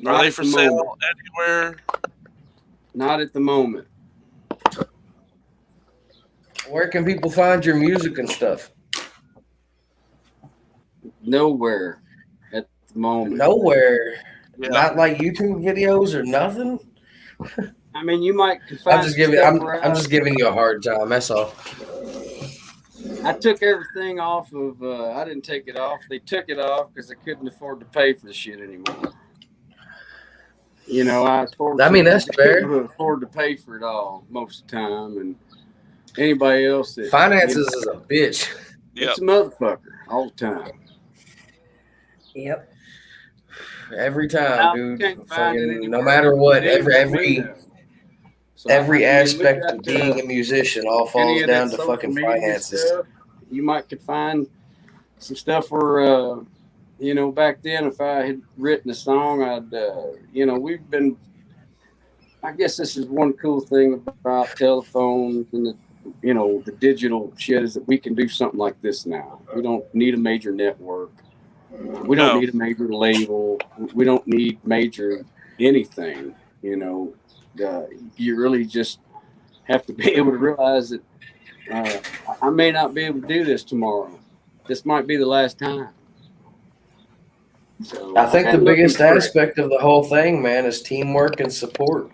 Are they for sale anywhere? Not at the moment. Where can people find your music and stuff? Nowhere at the moment. Nowhere. Yeah. Not like YouTube videos or nothing. I mean, you might find. I'm just giving you a hard time. That's all. I took everything off of. I didn't take it off. They took it off because they couldn't afford to pay for the shit anymore. You know, that's fair. Couldn't afford to pay for it all most of the time, and anybody else that finances is a bitch. It's a motherfucker all the time. Yep. Every time, dude. Fucking, no matter what, every aspect of being a musician all falls down to fucking finances. Stuff, you could find some stuff where, you know, back then if I had written a song, I'd, you know, I guess this is one cool thing about telephones and the, you know, the digital shit is that we can do something like this now. We don't need a major network. We don't need a major label. We don't need major anything, you know. You really just have to be able to realize that I may not be able to do this tomorrow. This might be the last time. So I think the biggest aspect of the whole thing, man, is teamwork and support.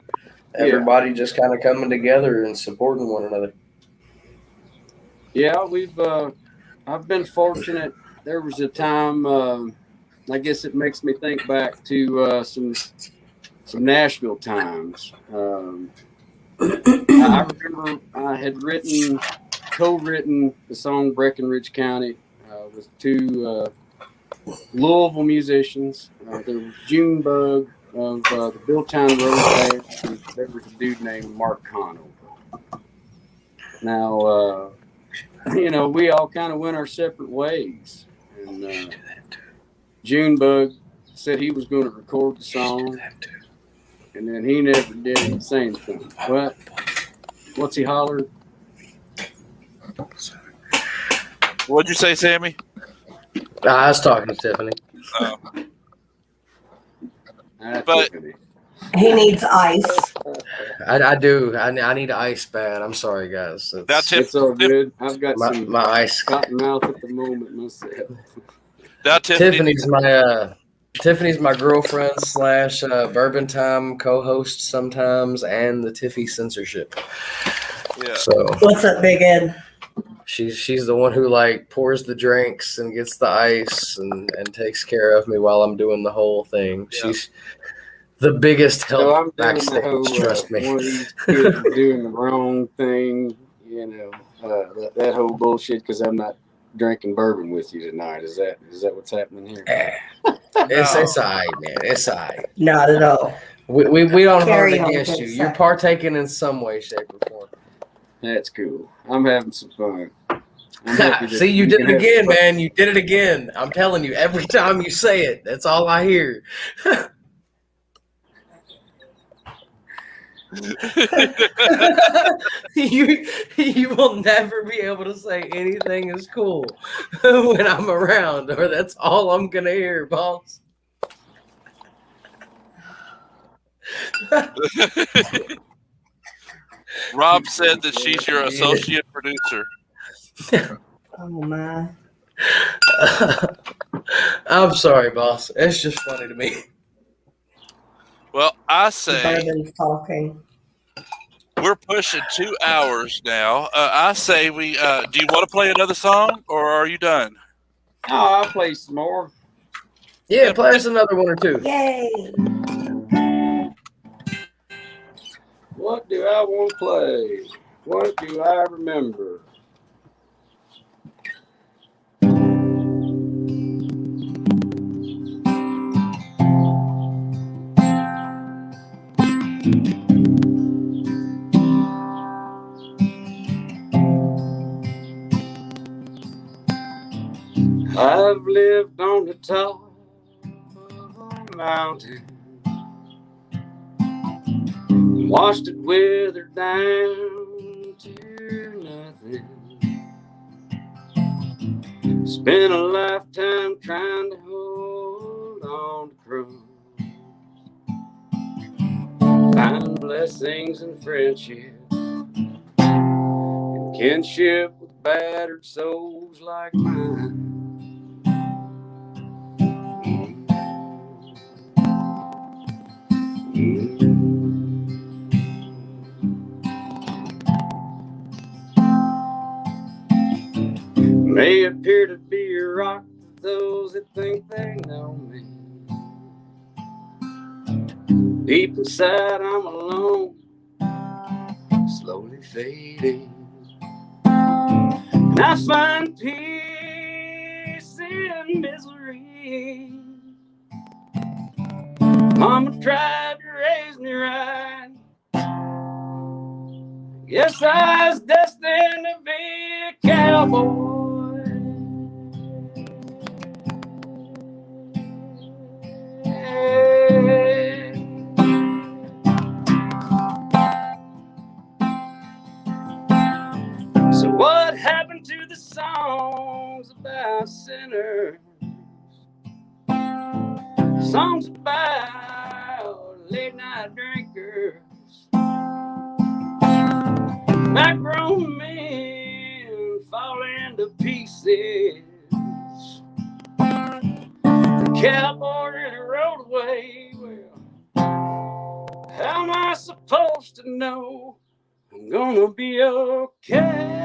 Everybody just kind of coming together and supporting one another. Yeah, I've been fortunate. There was a time, I guess it makes me think back to some Nashville times. I remember I had co-written the song Breckenridge County with two Louisville musicians. There was Moondawg of the Billtown Road Band, and there was a dude named Mark Conover. Now, you know, we all kind of went our separate ways. And Junebug said he was going to record the song, and then he never did say anything. What's he hollered? What'd you say, Sammy? I was talking to Tiffany. But he needs ice. I do. I need ice bad. I'm sorry, guys. It's all good. I've got my ice cotton mouth at the moment myself. Tiffany's my girlfriend / Bourbon Time co-host sometimes, and the Tiffy censorship. Yeah. So what's up, Big Ed? She's the one who like pours the drinks and gets the ice and takes care of me while I'm doing the whole thing. Yeah. She's the biggest help backstage. Trust me. One of these kids doing the wrong thing, you know, that whole bullshit. Because I'm not drinking bourbon with you tonight. Is that what's happening here? It's all right, man. It's all right. Not at all. We don't hold it against you. You're partaking in some way, shape, or form. That's cool. I'm having some fun. See, you did it again, man. You did it again. I'm telling you, every time you say it, that's all I hear. you will never be able to say anything is cool when I'm around, or that's all I'm gonna hear, boss. Rob said that she's your associate producer. Oh my. I'm sorry, boss. It's just funny to me. Well, I say talking. We're pushing 2 hours now. I say we. Do you want to play another song, or are you done? Oh, I'll play some more. Yeah, play us another one or two. Yay! What do I want to play? What do I remember? I've lived on the top of a mountain, watched it wither down to nothing. Spent a lifetime trying to hold on to cruise. Find blessings in friendship and kinship with battered souls like mine. May appear to be a rock to those that think they know me. Deep inside I'm alone, slowly fading. And I find peace in misery. Mama tried to raise me right. Guess I was destined to be a cowboy. So what happened to the songs about sinners? Songs about late night drinkers, background men falling to pieces. The cowboy really rode away. Well, how am I supposed to know I'm gonna be okay?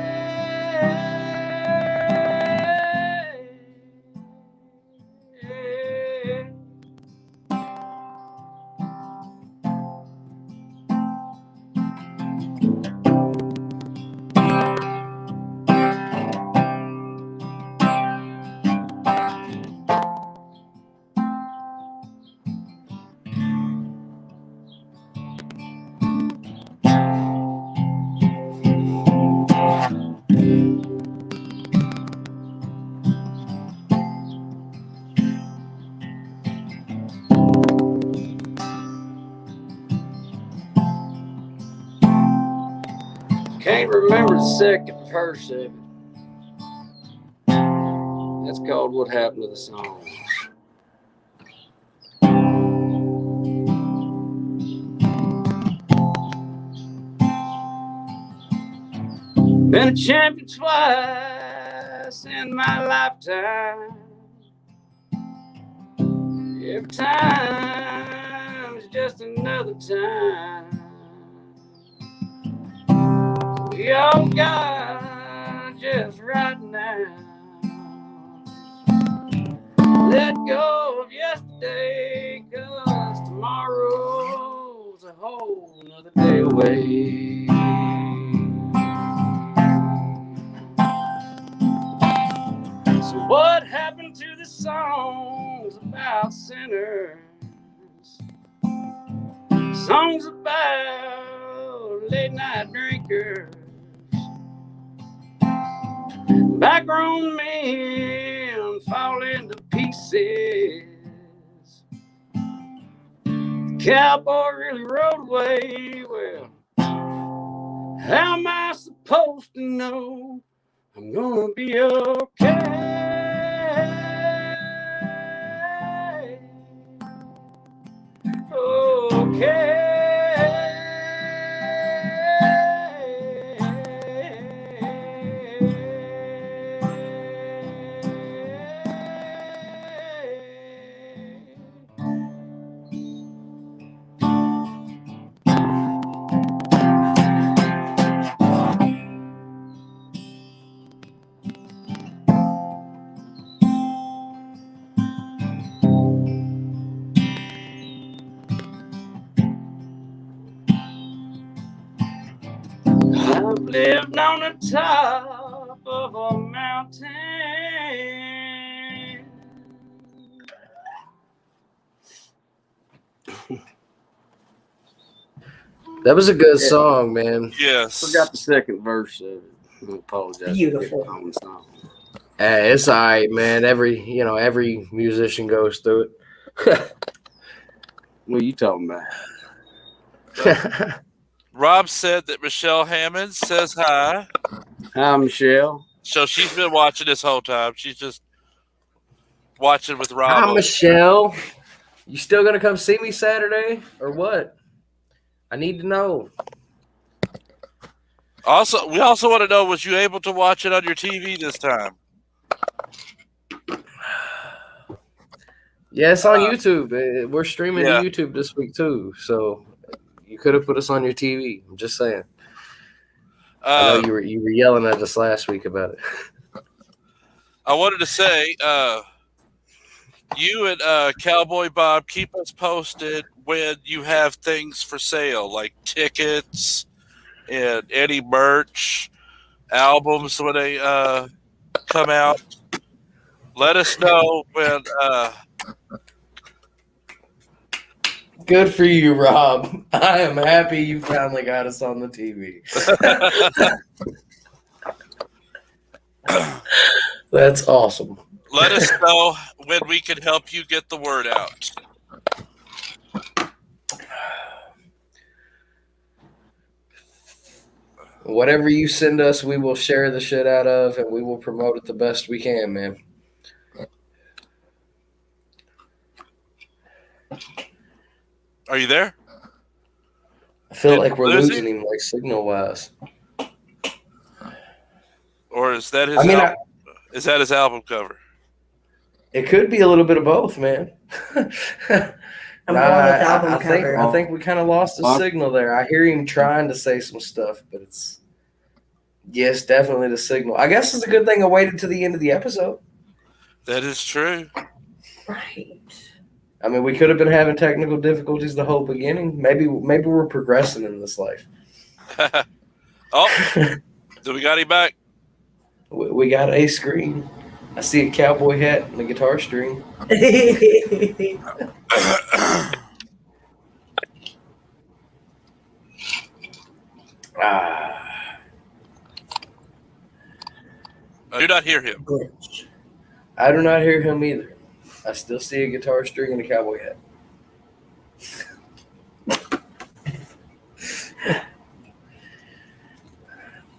Can't remember the second verse of it. That's called What Happened to the Song. Been a champion twice in my lifetime. Every time's just another time. We all got just right now. Let go of yesterday, 'cause tomorrow's a whole nother day away. So what happened to the songs about sinners? Songs about late night drinkers, background men falling to pieces. The cowboy really rode away. Well, how am I supposed to know I'm gonna be okay? Okay. I've lived on the top of a mountain. That was a good song, man. Yes. Forgot the second verse of it. I apologize. Beautiful. On the song. It's all right, man. Every musician goes through What are you talking about? it. Rob said that Michelle Hammond says hi. Hi, Michelle. So she's been watching this whole time. She's just watching with Rob. Hi, Michelle. You still gonna come see me Saturday or what? I need to know. Also, we also want to know, was you able to watch it on your TV this time? Yeah, it's on YouTube. We're streaming yeah. to YouTube this week too, so you could have put us on your TV. I'm just saying. I know you were yelling at us last week about it. I wanted to say, you and Cowboy Bob, keep us posted when you have things for sale, like tickets and any merch, albums when they come out. Let us know when. Good for you, Rob. I am happy you finally got us on the TV. That's awesome. Let us know when we can help you get the word out. Whatever you send us, we will share the shit out of, and we will promote it the best we can, man. Are you there? I feel like we're losing him, like signal-wise. Or is that his? Is that his album cover? It could be a little bit of both, man. I think we kind of lost the signal there. I hear him trying to say some stuff, but it's definitely the signal. I guess it's a good thing I waited to the end of the episode. That is true. Right. I mean, we could have been having technical difficulties the whole beginning. Maybe we're progressing in this life. Oh, do we got him back? We got a screen. I see a cowboy hat and a guitar string. I do not hear him. I do not hear him either. I still see a guitar string and a cowboy hat.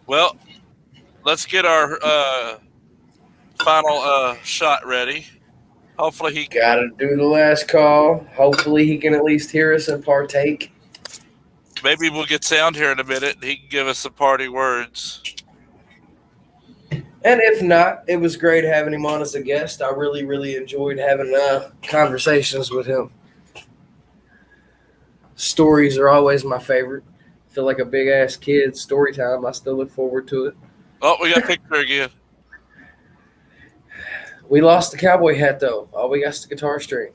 Well, let's get our final shot ready. Hopefully he got to do the last call. Hopefully he can at least hear us and partake. Maybe we'll get sound here in a minute and he can give us some parting words. And if not, it was great having him on as a guest. I really, really enjoyed having conversations with him. Stories are always my favorite. I feel like a big-ass kid. Story time. I still look forward to it. Oh, we got a picture again. We lost the cowboy hat, though. All we got is the guitar string.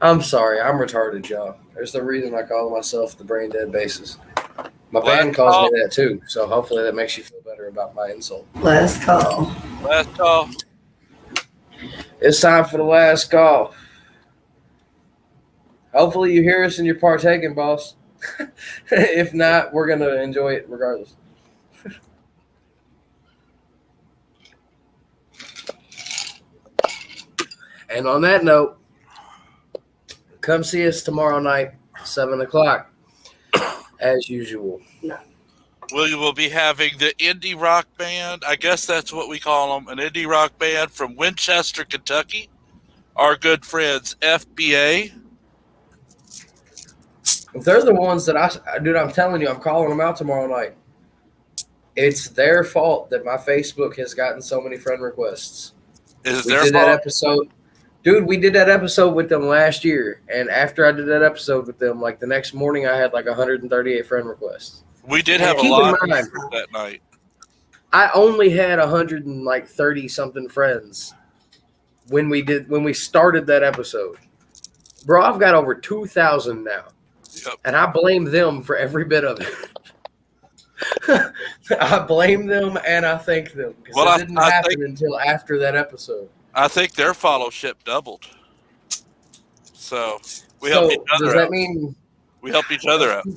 I'm sorry. I'm retarded, y'all. There's the reason I call myself the Brain Dead Bassist. My band calls me that, too. So hopefully that makes you feel better about my insult. Last call. Last call. It's time for the last call. Hopefully you hear us and you're partaking, boss. If not, we're going to enjoy it regardless. And on that note, come see us tomorrow night, 7 o'clock, as usual. We will be having the indie rock band. I guess that's what we call them, an indie rock band from Winchester, Kentucky. Our good friends, FBA. If they're the ones that I'm telling you, I'm calling them out tomorrow night. It's their fault that my Facebook has gotten so many friend requests. Is it their fault? That episode. Dude, we did that episode with them last year, and after I did that episode with them, like the next morning I had like 138 friend requests. We did have a lot that night. I only had 130-something friends when we started that episode. Bro, I've got over 2,000 now. Yep. And I blame them for every bit of it. I blame them and I thank them because it didn't happen until after that episode. I think their followership doubled. So we help each other out. Does that mean we help each other out?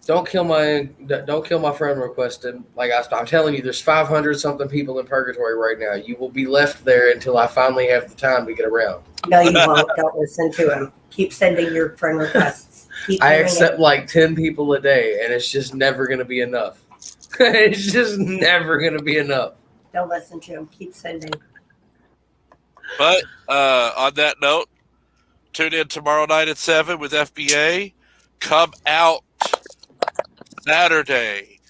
Don't kill my friend request. Like I'm telling you, there's 500 something people in purgatory right now. You will be left there until I finally have the time to get around. No, you won't. Don't listen to him. Keep sending your friend requests. I accept like 10 people a day, and it's just never going to be enough. It's just never going to be enough. Don't listen to him. Keep sending. But on that note, tune in tomorrow night at 7 with FBA. Come out Saturday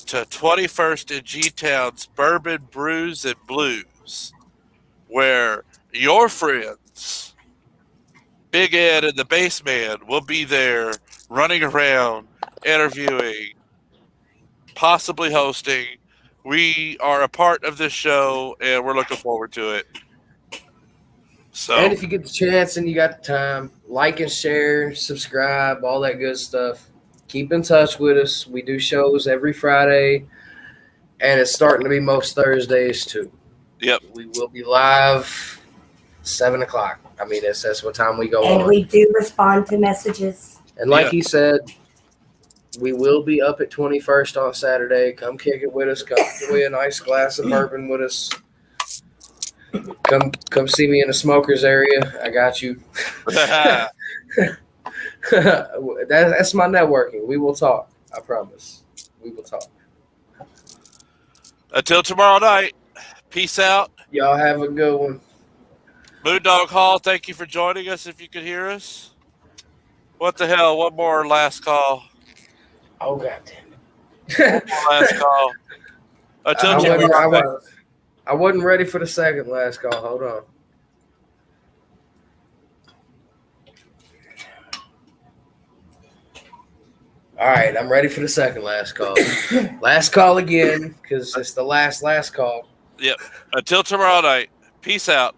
to 21st in G-Town's Bourbon, Brews, and Blues, where your friends, Big Ed and the Bassman, will be there running around, interviewing, possibly hosting. We are a part of this show, and we're looking forward to it. So, and if you get the chance and you got the time, like and share, subscribe, all that good stuff. Keep in touch with us. We do shows every Friday, and it's starting to be most Thursdays too. Yep. We will be live 7 o'clock. I mean, that's what time we go on. And we do respond to messages. And like he said, we will be up at 21st on Saturday. Come kick it with us. Come enjoy a nice glass of bourbon with us. Come see me in the smokers area. I got you. That's my networking. We will talk. I promise. We will talk. Until tomorrow night, peace out. Y'all have a good one. Moondawg Hall, thank you for joining us if you could hear us. What the hell? One more last call. Oh, God damn it. Last call. Until tomorrow night. I wasn't ready for the second last call. Hold on. All right, I'm ready for the second last call. Last call again, because it's the last call. Yep. Until tomorrow night. Peace out.